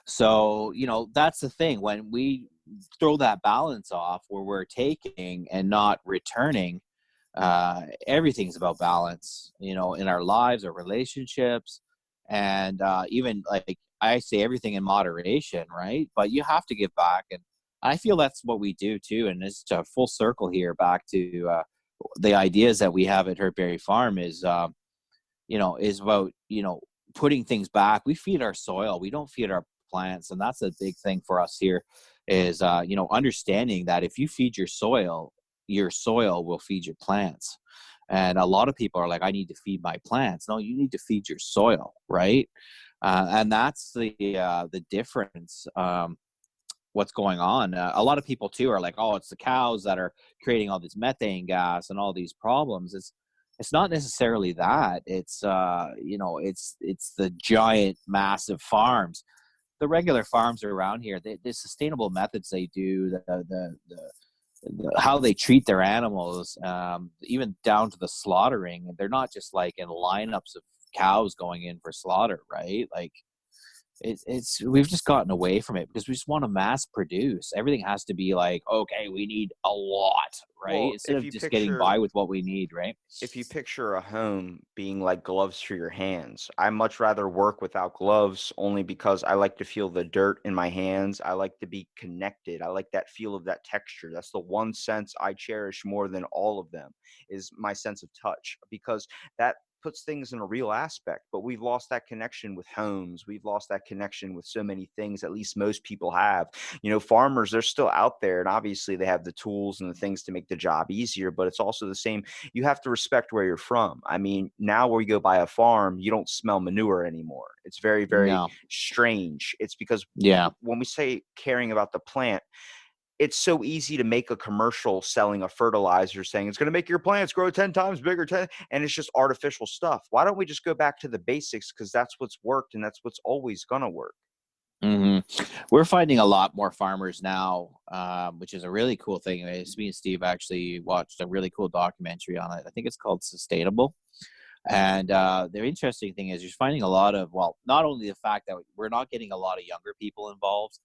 S3: So, that's the thing. When we throw that balance off where we're taking and not returning, everything's about balance, in our lives, our relationships, and even like I say, everything in moderation, right? But you have to give back. And I feel that's what we do too. And it's a full circle here back to the ideas that we have at Hurtberry Farm is about, putting things back. We feed our soil. We don't feed our plants. And that's a big thing for us here is, understanding that if you feed your soil will feed your plants. And a lot of people are like, I need to feed my plants. No, you need to feed your soil, right? And that's the difference. What's going on? A lot of people too are like, oh, it's the cows that are creating all this methane gas and all these problems. It's not necessarily that. It's the giant, massive farms. The regular farms around here, the sustainable methods they do, how they treat their animals, even down to the slaughtering. They're not just like in lineups of cows going in for slaughter, right? Like it's we've just gotten away from it because we just want to mass produce. Everything has to be like, okay, we need a lot, right?
S2: Well,
S3: Instead of just getting by with what we need, right?
S2: if you picture a home being like gloves for your hands, I much rather work without gloves only because I like to feel the dirt in my hands. I like to be connected. I like that feel of that texture. That's the one sense I cherish more than all of them is my sense of touch because that puts things in a real aspect. But we've lost that connection with homes. We've lost that connection with so many things, at least most people have. Farmers, they're still out there and obviously they have the tools and the things to make the job easier, but it's also the same. You have to respect where you're from. I mean, now where you go buy a farm, you don't smell manure anymore. It's very, very
S3: No.
S2: strange. It's because
S3: Yeah.
S2: when we say caring about the plant, it's so easy to make a commercial selling a fertilizer saying it's going to make your plants grow 10 times bigger, and it's just artificial stuff. Why don't we just go back to the basics? Because that's what's worked and that's what's always going to work.
S3: hmm We're finding a lot more farmers now, which is a really cool thing. Me and Steve actually watched a really cool documentary on it. I think it's called Sustainable. And the interesting thing is you're finding a lot of, well, not only the fact that we're not getting a lot of younger people involved,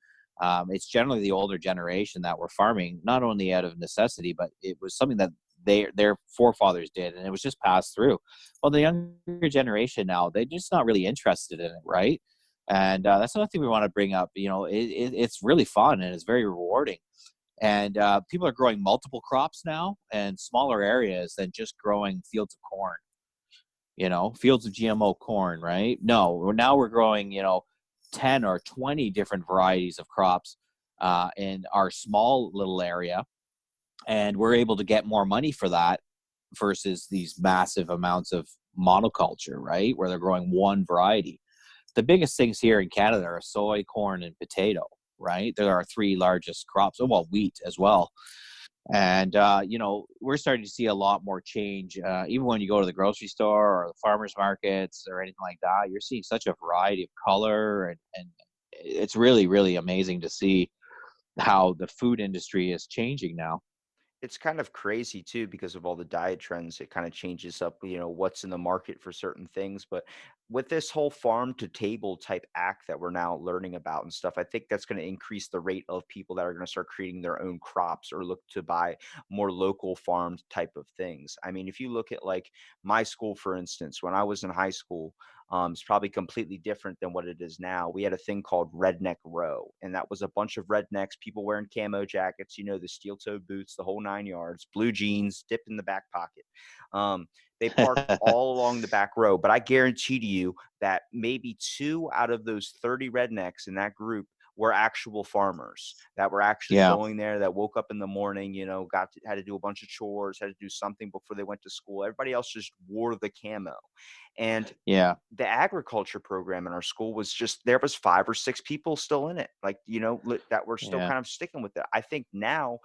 S3: it's generally the older generation that were farming, not only out of necessity, but it was something that their forefathers did, and it was just passed through. Well, the younger generation now, they're just not really interested in it, right? And that's another thing we want to bring up. It's really fun and it's very rewarding. And people are growing multiple crops now and smaller areas than just growing fields of corn, fields of GMO corn, right? No, now we're growing, 10 or 20 different varieties of crops in our small little area. And we're able to get more money for that versus these massive amounts of monoculture, right? Where they're growing one variety. The biggest things here in Canada are soy, corn, and potato, right? They're our three largest crops. Oh, well, wheat as well. And, we're starting to see a lot more change. Even when you go to the grocery store or the farmers markets or anything like that, you're seeing such a variety of color. And it's really, really amazing to see how the food industry is changing now.
S2: It's kind of crazy too because of all the diet trends. It kind of changes up, what's in the market for certain things. But with this whole farm to table type act that we're now learning about and stuff, I think that's going to increase the rate of people that are going to start creating their own crops or look to buy more local farmed type of things. I mean, if you look at like my school, for instance, when I was in high school, it's probably completely different than what it is now. We had a thing called Redneck Row, and that was a bunch of rednecks, people wearing camo jackets, the steel-toed boots, the whole 9 yards, blue jeans, dipped in the back pocket. They parked all along the back row, but I guarantee to you that maybe 2 out of those 30 rednecks in that group were actual farmers that were actually
S3: Yeah.
S2: going there, that woke up in the morning, had to do a bunch of chores, had to do something before they went to school. Everybody else just wore the camo. And
S3: Yeah.
S2: the agriculture program in our school was just, there was 5 or 6 people still in it, like, that were still
S3: Yeah.
S2: kind of sticking with it. I think now,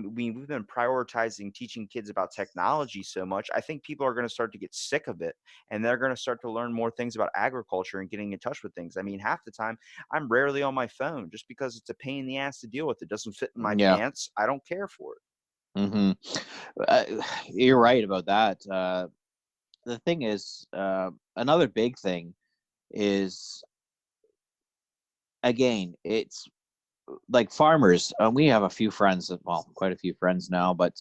S2: we've been prioritizing teaching kids about technology so much. I think people are going to start to get sick of it, and they're going to start to learn more things about agriculture and getting in touch with things. I mean, half the time I'm rarely on my phone just because it's a pain in the ass to deal with. It doesn't fit in my
S3: Yeah.
S2: pants. I don't care for it.
S3: Hmm. You're right about that. The thing is, another big thing is, again, it's like farmers. We have a few friends, well, quite a few friends now, but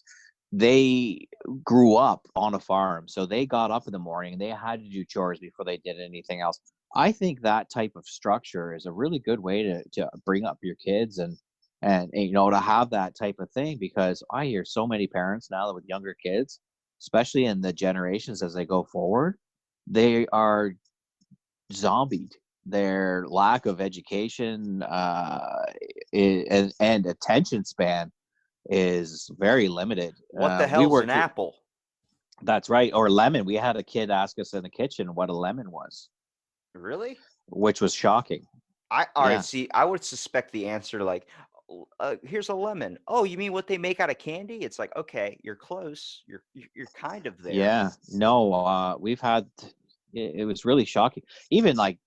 S3: they grew up on a farm. So they got up in the morning and they had to do chores before they did anything else. I think that type of structure is a really good way to bring up your kids and to have that type of thing, because I hear so many parents now with younger kids, especially in the generations as they go forward, they are zombied. Their lack of education and attention span is very limited.
S2: What the
S3: We
S2: hell's an
S3: worked.
S2: apple?
S3: That's right. Or lemon. We had a kid ask us in the kitchen what a lemon was,
S2: Really?
S3: which was shocking.
S2: All right,
S3: Yeah.
S2: see, I would suspect the answer like, here's a lemon. Oh, you mean what they make out of candy? It's like, okay, you're close. You're kind of there.
S3: Yeah. No, we've had, it was really shocking. Even like,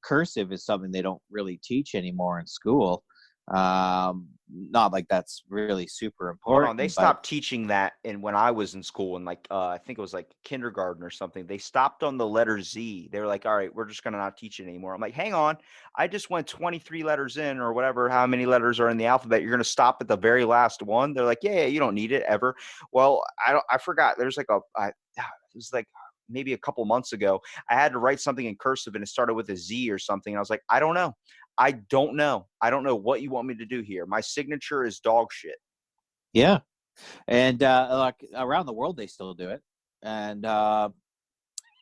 S3: cursive is something they don't really teach anymore in school. Not like that's really super
S2: Hold on, they
S3: important, but
S2: stopped teaching that when I was in school, and like I think it was like kindergarten or something. They stopped on the letter Z. They were like, "All right, we're just gonna not teach it anymore." I'm like, "Hang on, I just went 23 letters in, or whatever, how many letters are in the alphabet? You're gonna stop at the very last one?" They're like, "Yeah, you don't need it ever." Well, I forgot. There's like it was like maybe a couple months ago. I had to write something in cursive, and it started with a Z or something. And I was like, I don't know. I don't know. I don't know what you want me to do here. My signature is dog shit.
S3: yeah. And like around the world, they still do it. And I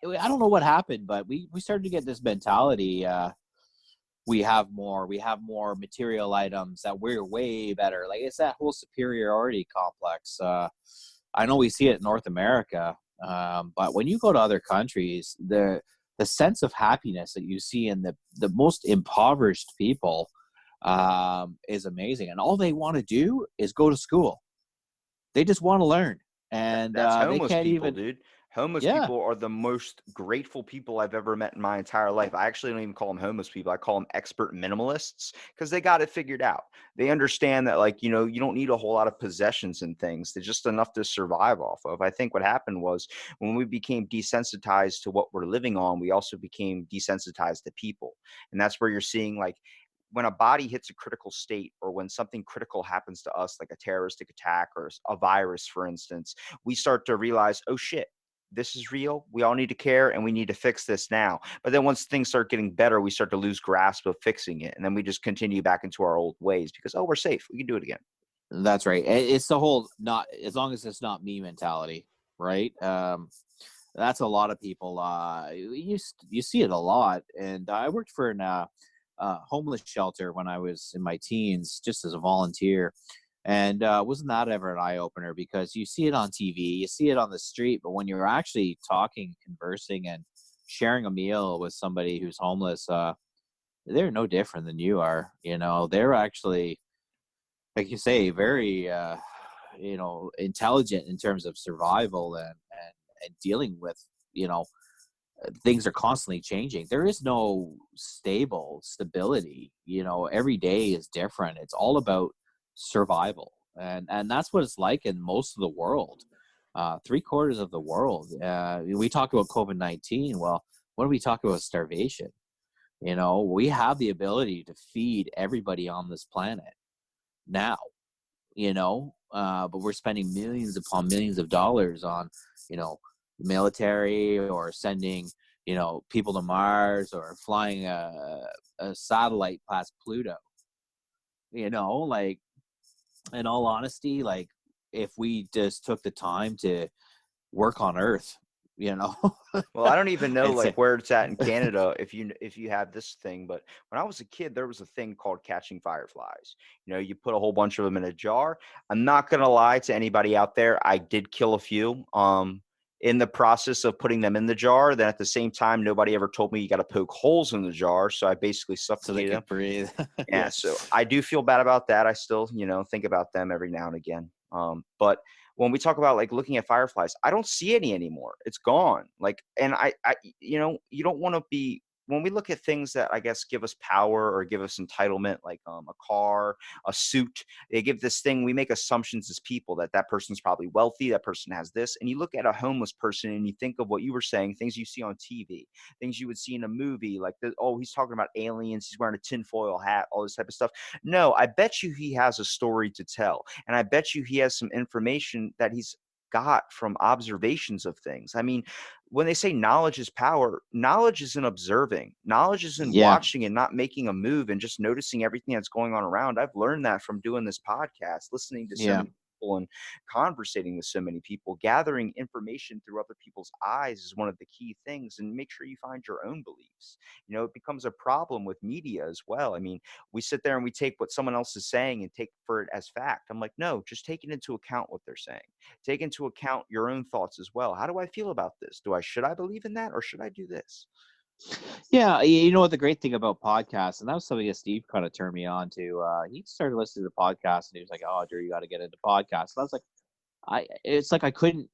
S3: don't know what happened, but we started to get this mentality. We have more material items, that we're way better. Like, it's that whole superiority complex. I know we see it in North America, but when you go to other countries, the sense of happiness that you see in the most impoverished people is amazing. And all they want to do is go to school. They just want to learn, and
S2: That's
S3: they
S2: homeless
S3: can't
S2: people,
S3: even.
S2: dude. Homeless
S3: Yeah,
S2: people are the most grateful people I've ever met in my entire life. I actually don't even call them homeless people. I call them expert minimalists because they got it figured out. They understand that, like, you don't need a whole lot of possessions and things. They're just enough to survive off of. I think what happened was when we became desensitized to what we're living on, we also became desensitized to people. And that's where you're seeing, like, when a body hits a critical state, or when something critical happens to us, like a terroristic attack or a virus, for instance, we start to realize, oh shit, this is real. We all need to care, and we need to fix this now. But then once things start getting better, we start to lose grasp of fixing it. And then we just continue back into our old ways because, oh, we're safe. We can do it again.
S3: that's right. It's the whole, not as long as it's not me mentality, right? That's a lot of people. You see it a lot, and I worked for an homeless shelter when I was in my teens, just as a volunteer. And wasn't that ever an eye opener? Because you see it on TV, you see it on the street, but when you're actually talking, conversing, and sharing a meal with somebody who's homeless, they're no different than you are. They're actually, like you say, very intelligent in terms of survival and dealing with, things are constantly changing. There is no stability. Every day is different. It's all about survival, and that's what it's like in most of the world. 3/4 of the world. We talk about COVID-19. Well, what do we talk about starvation? You know, we have the ability to feed everybody on this planet now, but we're spending millions upon millions of dollars on, military, or sending, people to Mars, or flying a satellite past Pluto, like, in all honesty, like, if we just took the time to work on Earth, you know,
S2: Well, I don't even know
S3: and
S2: like
S3: say,
S2: where it's at in Canada if you have this thing, but when I was a kid, there was a thing called catching fireflies. You put a whole bunch of them in a jar. I'm not gonna lie to anybody out there. I did kill a few. In the process of putting them in the jar, then at the same time, nobody ever told me you got to poke holes in the jar, so I basically
S3: so they
S2: suffocated them.
S3: could breathe.
S2: Yeah,
S3: Yeah.
S2: so I do feel bad about that. I still, think about them every now and again. But when we talk about like looking at fireflies, I don't see any anymore. It's gone. Like, and you don't want to be when we look at things that I guess give us power or give us entitlement, like a car, a suit. They give this thing. We make assumptions as people that that person's probably wealthy. That person has this, and you look at a homeless person and you think of what you were saying, things you see on TV, things you would see in a movie, like oh, he's talking about aliens, he's wearing a tinfoil hat, all this type of stuff. No, I bet you he has a story to tell, and I bet you he has some information that he's got from observations of things. I mean, when they say knowledge is power, knowledge is in observing, knowledge is in
S3: Yeah.
S2: watching and not making a move and just noticing everything that's going on around. I've learned that from doing this podcast, listening to so
S3: Yeah.
S2: many people and conversating with so many people. Gathering information through other people's eyes is one of the key things, and make sure you find your own beliefs. It becomes a problem with media as well. I mean, we sit there and we take what someone else is saying and take for it as fact. I'm like, no, just take it into account what they're saying. Take into account your own thoughts as well. How do I feel about this? Should I believe in that, or should I do this?
S3: Yeah, you know what the great thing about podcasts, and that was something that Steve kind of turned me on to. He started listening to the podcast, and he was like, "Oh, Drew, you got to get into podcasts." And I was like, it's like I couldn't,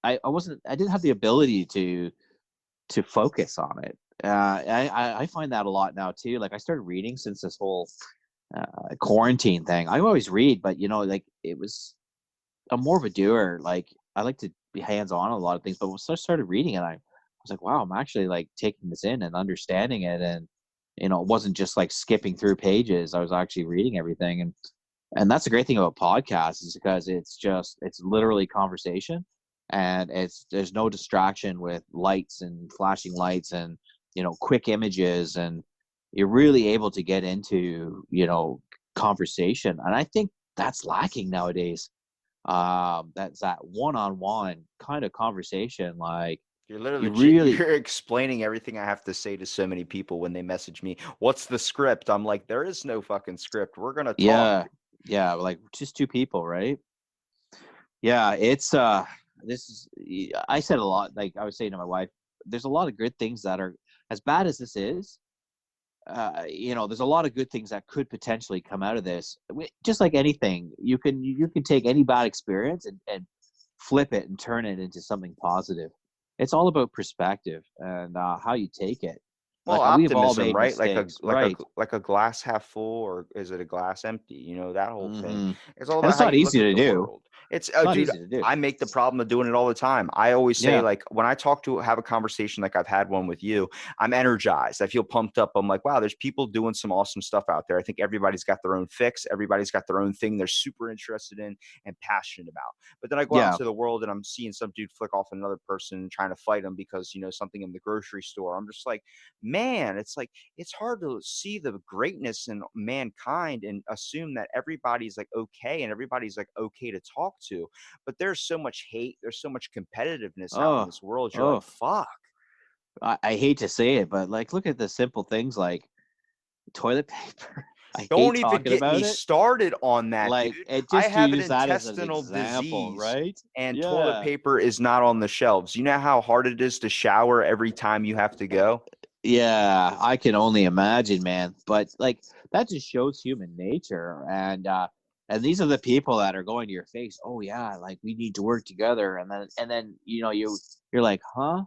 S3: I didn't have the ability to focus on it. I find that a lot now too. Like, I started reading since this whole quarantine thing. I always read, but like, I'm more of a doer. Like, I like to be hands on a lot of things, but once I started reading it, I was like, wow, I'm actually like taking this in and understanding it. And, it wasn't just like skipping through pages. I was actually reading everything. And that's the great thing about podcasts, is because it's literally conversation, and there's no distraction with lights and flashing lights and, quick images. And you're really able to get into, conversation. And I think that's lacking nowadays. That's that one-on-one kind of conversation. Like,
S2: You're
S3: you
S2: literally
S3: really,
S2: you're explaining everything I have to say to so many people when they message me. What's the script? I'm like, there is no fucking script. We're gonna talk.
S3: yeah, yeah, like just two people, right? Yeah, it's this is, I said a lot. Like, I was saying to my wife, there's a lot of good things that are, as bad as this is. There's a lot of good things that could potentially come out of this. Just like anything, you can take any bad experience and flip it and turn it into something positive. It's all about perspective and how you take it.
S2: Well,
S3: Like, we've all
S2: optimism,
S3: made
S2: right?
S3: mistakes, right?
S2: Like a glass half full, or is it a glass empty? That whole thing.
S3: Hmm.
S2: It's all
S3: And
S2: about
S3: it's
S2: how
S3: not
S2: you look
S3: easy
S2: at
S3: to
S2: the
S3: do.
S2: world. It's
S3: It's
S2: oh,
S3: not
S2: dude,
S3: easy to do.
S2: I make the problem of doing it all the time. I always say,
S3: Yeah,
S2: like, when I have a conversation like I've had one with you, I'm energized. I feel pumped up. I'm like, wow, there's people doing some awesome stuff out there. I think everybody's got their own fix. Everybody's got their own thing they're super interested in and passionate about. But then I go out
S3: yeah.
S2: into the world and I'm seeing some dude flick off another person trying to fight him because something in the grocery store. I'm just like, man, it's like it's hard to see the greatness in mankind and assume that everybody's like okay and everybody's like okay to talk to. But there's so much hate, there's so much competitiveness out in
S3: Oh,
S2: this world. You're like,
S3: oh.
S2: fuck.
S3: I hate to say it, but like, look at the simple things like toilet paper. I hate
S2: Don't even
S3: talking
S2: get me
S3: about it.
S2: started on that,
S3: Like,
S2: dude.
S3: it
S2: I
S3: just
S2: have an
S3: use that as an
S2: intestinal
S3: example,
S2: disease
S3: right?
S2: and toilet
S3: Yeah.
S2: paper is not on the shelves. You know how hard it is to shower every time you have to go?
S3: Yeah, I can only imagine, man. But like, that just shows human nature. And these are the people that are going to your face. Oh yeah, like, we need to work together. And then you're like, huh?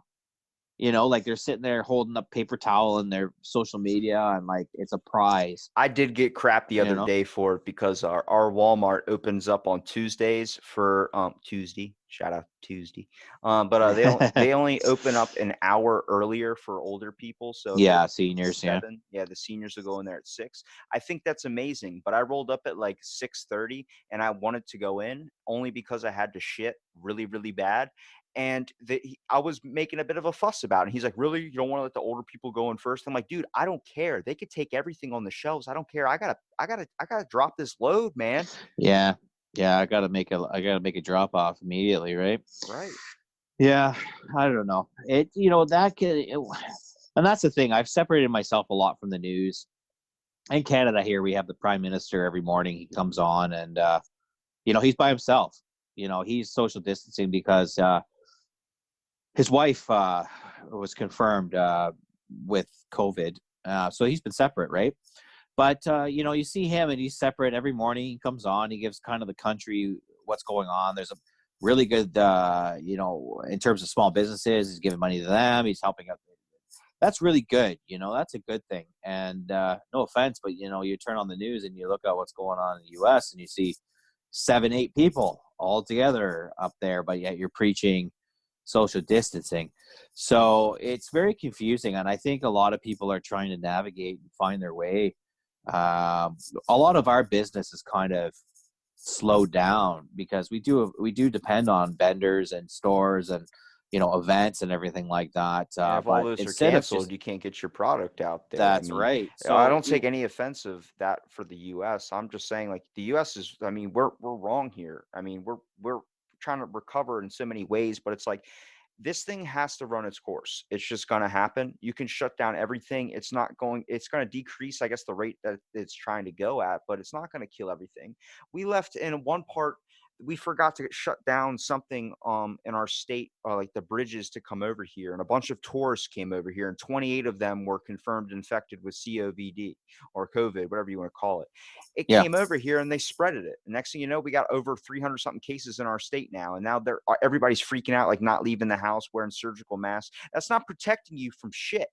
S3: Like they're sitting there holding up paper towel in their social media, and like it's a prize.
S2: I did get crap the other day for it because our Walmart opens up on Tuesdays for Tuesday. Shout out Tuesday. But they only open up an hour earlier for older people. So
S3: Yeah, seniors.
S2: 7. Yeah, the seniors will go in there at 6. I think that's amazing. But I rolled up at like 6:30 and I wanted to go in only because I had to shit really, really bad. And I was making a bit of a fuss about it. And he's like, "Really? You don't want to let the older people go in first?" I'm like, "Dude, I don't care. They could take everything on the shelves. I don't care. I gotta drop this load, man."
S3: Yeah. I gotta make a drop off immediately, right?
S2: Right.
S3: Yeah, I don't know. And that's the thing. I've separated myself a lot from the news. In Canada here, we have the prime minister every morning. He comes on, and he's by himself. He's social distancing because his wife was confirmed with COVID, so he's been separate, right? But you see him, and he's separate every morning. He comes on, he gives kind of the country what's going on. There's a really good, in terms of small businesses, he's giving money to them. He's helping out. That's really good. That's a good thing. And no offense, but you turn on the news and you look at what's going on in the U.S. and you see 7, 8 people all together up there, but yet you're preaching social distancing. So it's very confusing, and I think a lot of people are trying to navigate and find their way. A lot of our business is kind of slowed down because we do depend on vendors and stores and events and everything like that.
S2: And if all those are canceled, you can't get your product out there.
S3: That's right.
S2: So I don't take any offense of that for the U.S. I'm just saying, like, the U.S. is. I mean, we're wrong here. I mean, we're trying to recover in so many ways, but it's like this thing has to run its course. It's just going to happen. You can shut down everything. It's going to decrease, I guess, the rate that it's trying to go at, but it's not going to kill everything. We left in one part. We forgot to shut down something in our state, like the bridges to come over here, and a bunch of tourists came over here, and 28 of them were confirmed infected with COVID or COVID, whatever you want to call it. It came over here and they spreaded it. Next thing you know, we got over 300 something cases in our state now, and now everybody's freaking out, like not leaving the house, wearing surgical masks. That's not protecting you from shit.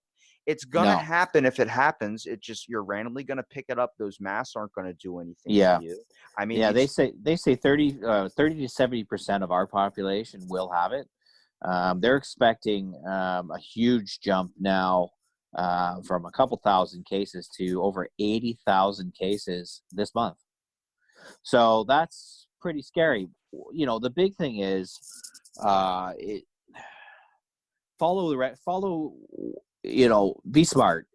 S2: It's gonna happen. If it happens, you're randomly gonna pick it up. Those masks aren't gonna do anything to you. I mean,
S3: they say 30 to 70% of our population will have it. They're expecting a huge jump now from a couple thousand cases to over 80,000 cases this month. So that's pretty scary. The big thing is follow. Be smart.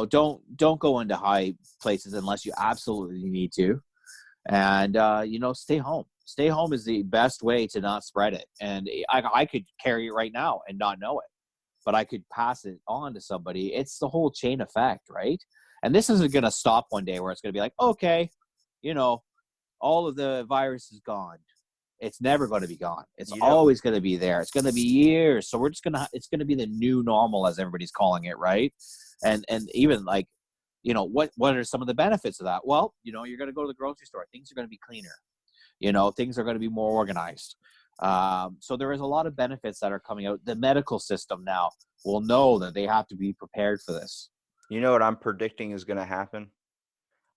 S3: Don't go into high places unless you absolutely need to. And, stay home. Stay home is the best way to not spread it. And I could carry it right now and not know it, but I could pass it on to somebody. It's the whole chain effect, right? And this isn't going to stop one day where it's going to be like, okay, all of the virus is gone. It's never going to be gone. It's always going to be there. It's going to be years. So it's going to be the new normal, as everybody's calling it, right? And even like, what are some of the benefits of that? Well, you're going to go to the grocery store. Things are going to be cleaner. Things are going to be more organized. So there is a lot of benefits that are coming out. The medical system now will know that they have to be prepared for this.
S2: You know what I'm predicting is going to happen?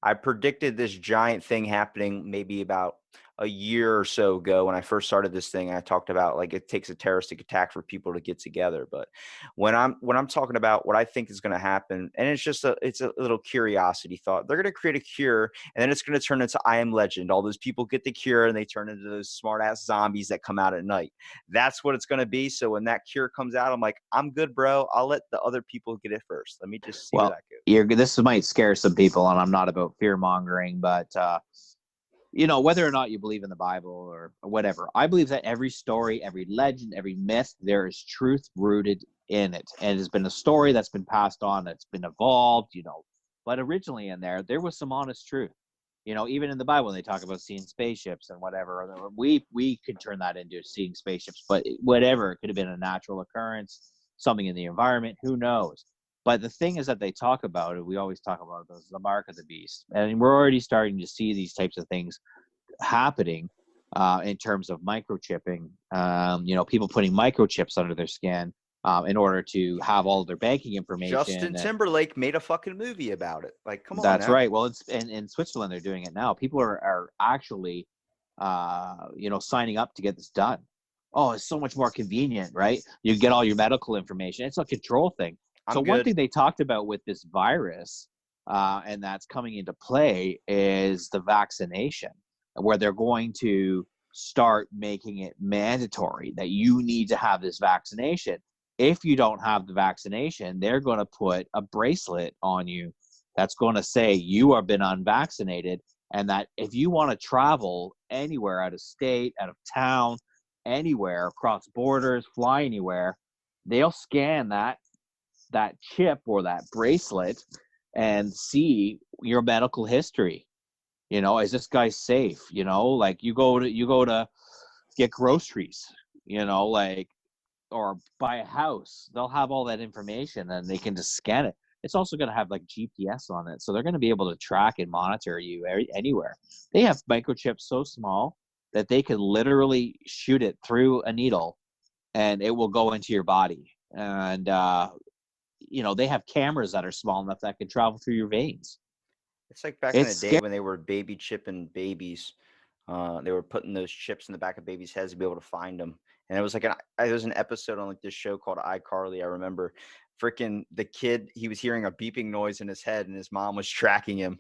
S2: I predicted this giant thing happening maybe about a year or so ago when I first started this thing. I talked about like it takes a terroristic attack for people to get together. But when I'm talking about what I think is going to happen, and it's a little curiosity thought. They're going to create a cure, and then it's going to turn into I Am Legend. All those people get the cure, and they turn into those smart ass zombies that come out at night. That's what it's going to be. So when that cure comes out, I'm like, I'm good, bro. I'll let the other people get it first. Let me just see where that goes.
S3: This might scare some people, and I'm not about fear mongering, but whether or not you believe in the Bible or whatever, I believe that every story, every legend, every myth, there is truth rooted in it. And it has been a story that's been passed on, that's been evolved, but originally in there was some honest truth. Even in the Bible, when they talk about seeing spaceships and whatever, we could turn that into seeing spaceships, but whatever, it could have been a natural occurrence, something in the environment, who knows? But the thing is that they talk about it, we always talk about those, the mark of the beast. And we're already starting to see these types of things happening in terms of microchipping. People putting microchips under their skin in order to have all their banking
S2: Justin
S3: information. And
S2: Timberlake made a fucking movie about it. Like, come on
S3: that's
S2: now.
S3: right. Well, it's in Switzerland they're doing it now. People are actually, signing up to get this done. Oh, it's so much more convenient, right? You get all your medical information. It's a control thing. So
S2: I'm
S3: one
S2: good.
S3: thing they talked about with this virus, and that's coming into play, is the vaccination, where they're going to start making it mandatory that you need to have this vaccination. If you don't have the vaccination, they're going to put a bracelet on you that's going to say you have been unvaccinated, and that if you want to travel anywhere, out of state, out of town, anywhere, across borders, fly anywhere, they'll scan that chip or that bracelet and see your medical history. Is this guy safe? Like you go to get groceries, like, or buy a house, they'll have all that information and they can just scan it. It's also going to have like GPS on it, so they're going to be able to track and monitor you anywhere. They have microchips so small that they can literally shoot it through a needle and it will go into your body. And they have cameras that are small enough that can travel through your veins.
S2: It's like back in the
S3: It's
S2: day
S3: scary.
S2: when they were baby chipping babies. They were putting those chips in the back of babies' heads to be able to find them. And it was like there was an episode on like this show called iCarly. I remember freaking the kid, he was hearing a beeping noise in his head and his mom was tracking him.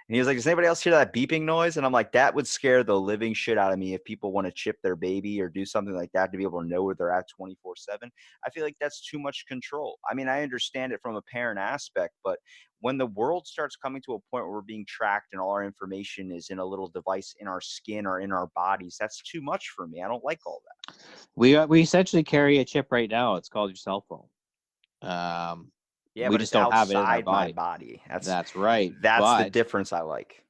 S2: And he was like, does anybody else hear that beeping noise? And I'm like, that would scare the living shit out of me if people want to chip their baby or do something like that to be able to know where they're at 24/7. I feel like that's too much control. I mean, I understand it from a parent aspect, but when the world starts coming to a point where we're being tracked and all our information is in a little device in our skin or in our bodies, that's too much for me. I don't like all that.
S3: We essentially carry a chip right now. It's called your cell phone.
S2: Yeah,
S3: We
S2: but
S3: just
S2: it's
S3: don't have it in our
S2: outside my
S3: body.
S2: body.
S3: That's right.
S2: That's the
S3: But
S2: difference I like.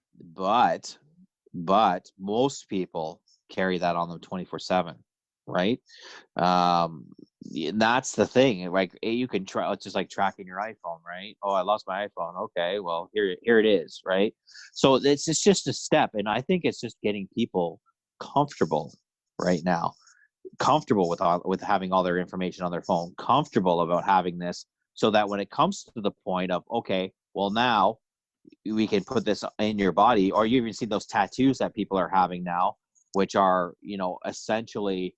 S3: but most people carry that on them 24/7, right? That's the thing. Like you can try, it's just like tracking your iPhone, right? Oh, I lost my iPhone. Okay, well here it is, right? So it's just a step, and I think it's just getting people comfortable right now, comfortable with having all their information on their phone, comfortable about having this, so that when it comes to the point of, okay, well, now we can put this in your body, or you even see those tattoos that people are having now, which are essentially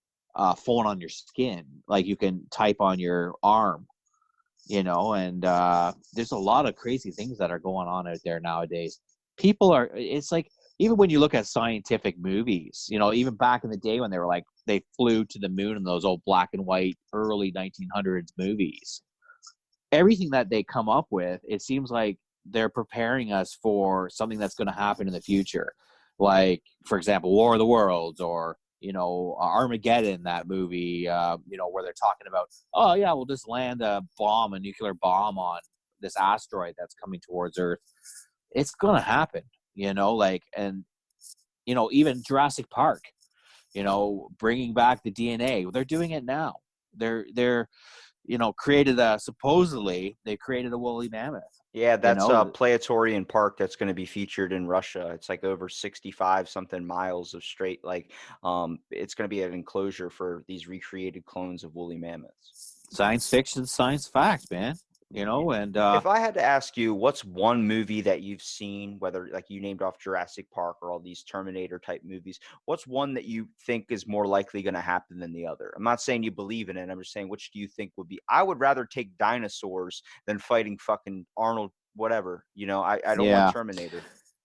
S3: phone on your skin, like you can type on your arm, and there's a lot of crazy things that are going on out there nowadays. It's like, even when you look at scientific movies, even back in the day when they were like, they flew to the moon in those old black and white early 1900s movies, everything that they come up with, it seems like they're preparing us for something that's going to happen in the future. Like, for example, War of the Worlds, or Armageddon, that movie, where they're talking about, oh yeah, we'll just land a nuclear bomb on this asteroid that's coming towards Earth. It's going to happen, and even Jurassic Park, bringing back the DNA. They're doing it now. They're supposedly they created a woolly mammoth.
S2: Yeah, that's Playatorian Park that's going to be featured in Russia. It's like over 65 something miles of straight, like it's going to be an enclosure for these recreated clones of woolly mammoths.
S3: Science fiction, science fact, man. And
S2: if I had to ask you, what's one movie that you've seen, whether like you named off Jurassic Park or all these Terminator type movies, what's one that you think is more likely going to happen than the other? I'm not saying you believe in it. I'm just saying, which do you think would be? I would rather take dinosaurs than fighting fucking Arnold, whatever. I don't want Terminator.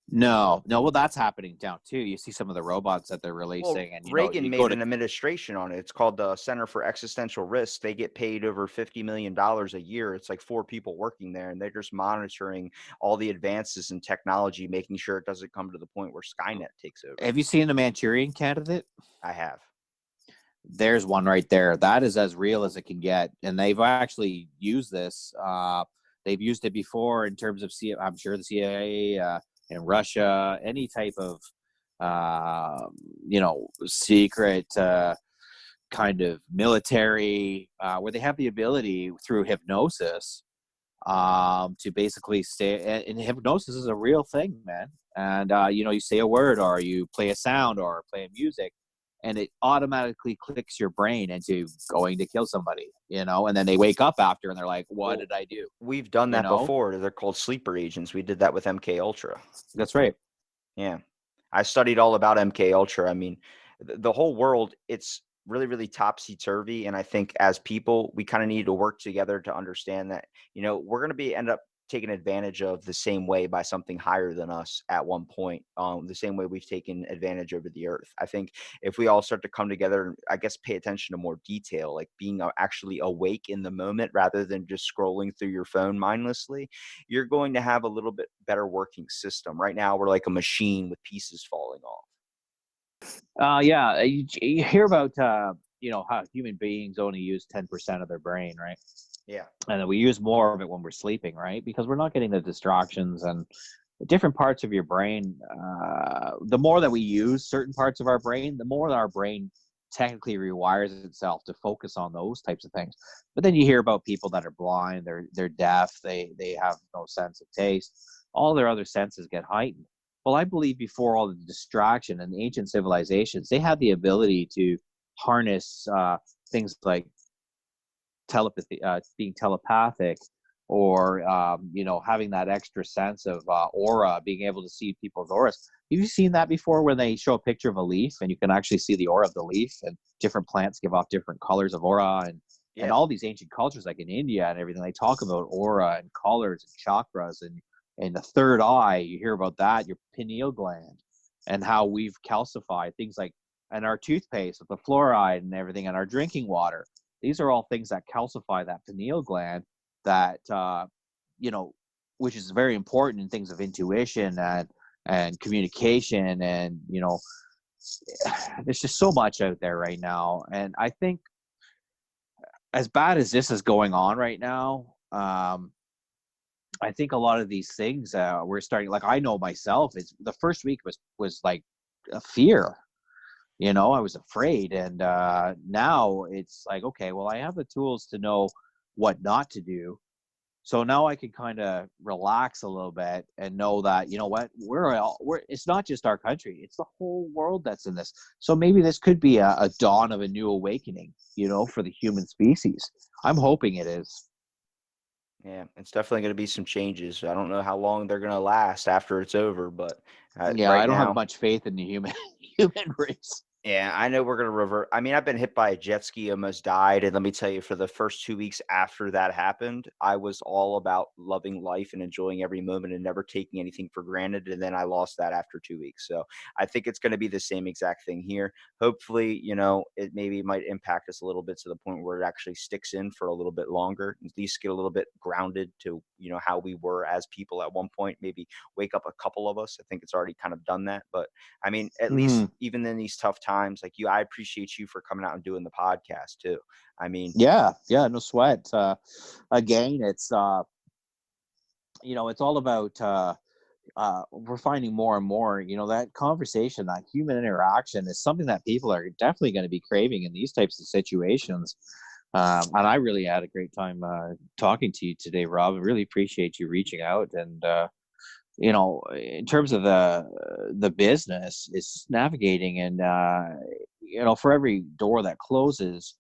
S3: No. Well, that's happening down too. You see some of the robots that they're
S2: Well,
S3: releasing, and
S2: Reagan
S3: you
S2: made
S3: go to
S2: an administration on it. It's called the Center for Existential Risk. They get paid over $50 million a year. It's like 4 people working there, and they're just monitoring all the advances in technology, making sure it doesn't come to the point where Skynet takes over.
S3: Have you seen the Manchurian Candidate?
S2: I have.
S3: There's one right there. That is as real as it can get, and they've actually used this. They've used it before in terms of I'm sure the CIA, in Russia, any type of secret kind of military, where they have the ability through hypnosis to basically stay. And hypnosis is a real thing, man. And you say a word, or you play a sound, or play a music, and it automatically clicks your brain into going to kill somebody, and then they wake up after and they're like, what did I do?
S2: We've done
S3: You
S2: that
S3: know?
S2: before. They're called sleeper agents. We did that with MK Ultra.
S3: That's right.
S2: Yeah. I studied all about MK Ultra. I mean, the whole world, it's really, really topsy-turvy. And I think as people, we kind of need to work together to understand that, we're going to end up taken advantage of the same way by something higher than us at one point, the same way we've taken advantage over the earth. I think if we all start to come together and I guess pay attention to more detail, like being actually awake in the moment rather than just scrolling through your phone mindlessly, you're going to have a little bit better working system. Right now, we're like a machine with pieces falling off.
S3: Yeah, you hear about how human beings only use 10% of their brain, right?
S2: Yeah.
S3: And then we use more of it when we're sleeping, right? Because we're not getting the distractions and different parts of your brain. The more that we use certain parts of our brain, the more that our brain technically rewires itself to focus on those types of things. But then you hear about people that are blind, they're deaf, they have no sense of taste. All their other senses get heightened. Well, I believe before all the distraction in ancient civilizations, they had the ability to harness things like telepathy, being telepathic, or having that extra sense of aura, being able to see people's auras. Have you seen that before, when they show a picture of a leaf and you can actually see the aura of the leaf, and different plants give off different colors of aura, and all these ancient cultures like in India and everything, they talk about aura and colors and chakras, and the third eye. You hear about that, your pineal gland, and how we've calcified things like, and our toothpaste with the fluoride and everything, and our drinking water. These are all things that calcify that pineal gland, that which is very important in things of intuition and communication, and there's just so much out there right now. And I think, as bad as this is going on right now, I think a lot of these things we're starting. Like, I know myself, it's the first week was like a fear. I was afraid, and now it's like, okay, well, I have the tools to know what not to do. So now I can kind of relax a little bit and know that, what, it's not just our country, it's the whole world that's in this. So maybe this could be a dawn of a new awakening, for the human species. I'm hoping it is.
S2: Yeah, it's definitely going to be some changes. I don't know how long they're going to last after it's over, but
S3: Yeah,
S2: right
S3: I don't have
S2: now,
S3: much faith in the human race.
S2: yeah, I know we're going to revert. I mean, I've been hit by a jet ski, almost died. And let me tell you, for the first 2 weeks after that happened, I was all about loving life and enjoying every moment and never taking anything for granted. And then I lost that after 2 weeks. So I think it's going to be the same exact thing here. Hopefully, it maybe might impact us a little bit to the point where it actually sticks in for a little bit longer, at least get a little bit grounded to, how we were as people at one point, maybe wake up a couple of us. I think it's already kind of done that. But I mean, at least even in these tough times, like you, I appreciate you for coming out and doing the podcast too. I mean,
S3: Yeah, no sweat. Again, it's it's all about we're finding more and more, that conversation, that human interaction is something that people are definitely going to be craving in these types of situations. And I really had a great time talking to you today, Rob. I really appreciate you reaching out. And in terms of the business, it's navigating, and for every door that closes,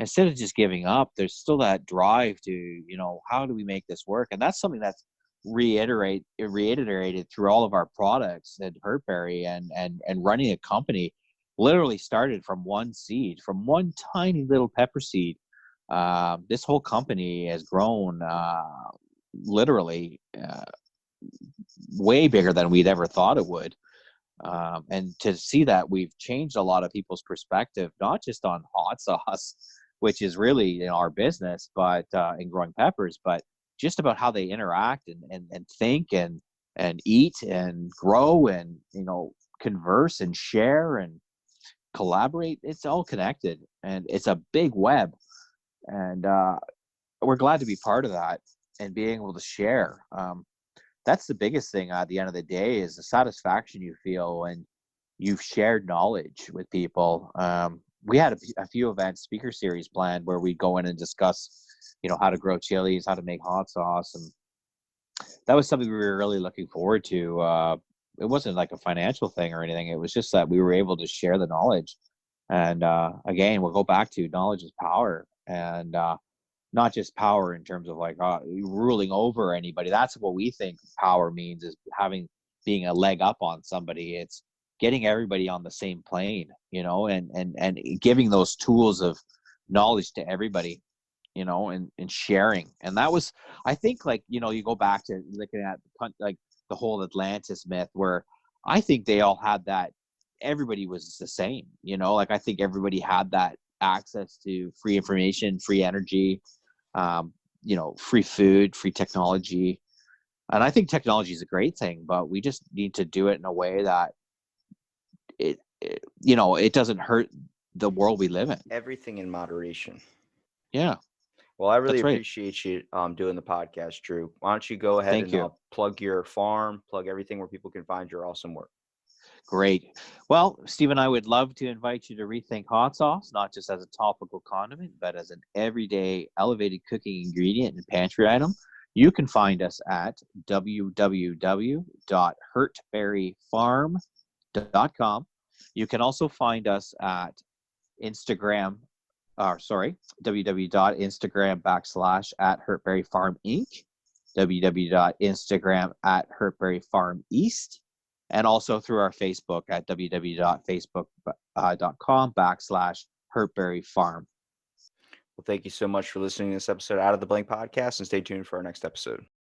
S3: instead of just giving up, there's still that drive to, how do we make this work? And that's something that's reiterated through all of our products at Hurtberry, and running a company literally started from one seed, from one tiny little pepper seed. This whole company has grown literally way bigger than we'd ever thought it would. And to see that we've changed a lot of people's perspective, not just on hot sauce, which is really our business, but in growing peppers, but just about how they interact and think and eat and grow and, converse and share and collaborate. It's all connected, and it's a big web. And we're glad to be part of that and being able to share. That's the biggest thing at the end of the day, is the satisfaction you feel when you've shared knowledge with people. We had a few events, speaker series planned, where we go in and discuss, how to grow chilies, how to make hot sauce. And that was something we were really looking forward to. It wasn't like a financial thing or anything. It was just that we were able to share the knowledge. And again, we'll go back to knowledge is power, and not just power in terms of like ruling over anybody. That's what we think power means, is being a leg up on somebody. It's getting everybody on the same plane, and giving those tools of knowledge to everybody, and sharing. And that was, I think, like, you go back to looking at like the whole Atlantis myth, where I think they all had that. Everybody was the same, like I think everybody had that access to free information, free energy, free food, free technology. And I think technology is a great thing, but we just need to do it in a way that it doesn't hurt the world we live in.
S2: Everything in moderation.
S3: Yeah.
S2: Well, I really
S3: That's right.
S2: appreciate you doing the podcast, Drew. Why don't you go ahead
S3: Thank
S2: and
S3: you.
S2: plug your farm, plug everything where people can find your awesome work.
S3: Great. Well, Stephen, I would love to invite you to rethink hot sauce, not just as a topical condiment, but as an everyday elevated cooking ingredient and pantry item. You can find us at www.hurtberryfarm.com. You can also find us at Instagram, www.instagram.com/@hurtberryfarminc, www.instagram@hurtberryfarmeast, and also through our Facebook at www.facebook.com/hurtberryfarm.
S2: Well, thank you so much for listening to this episode Out of the Blank podcast, and stay tuned for our next episode.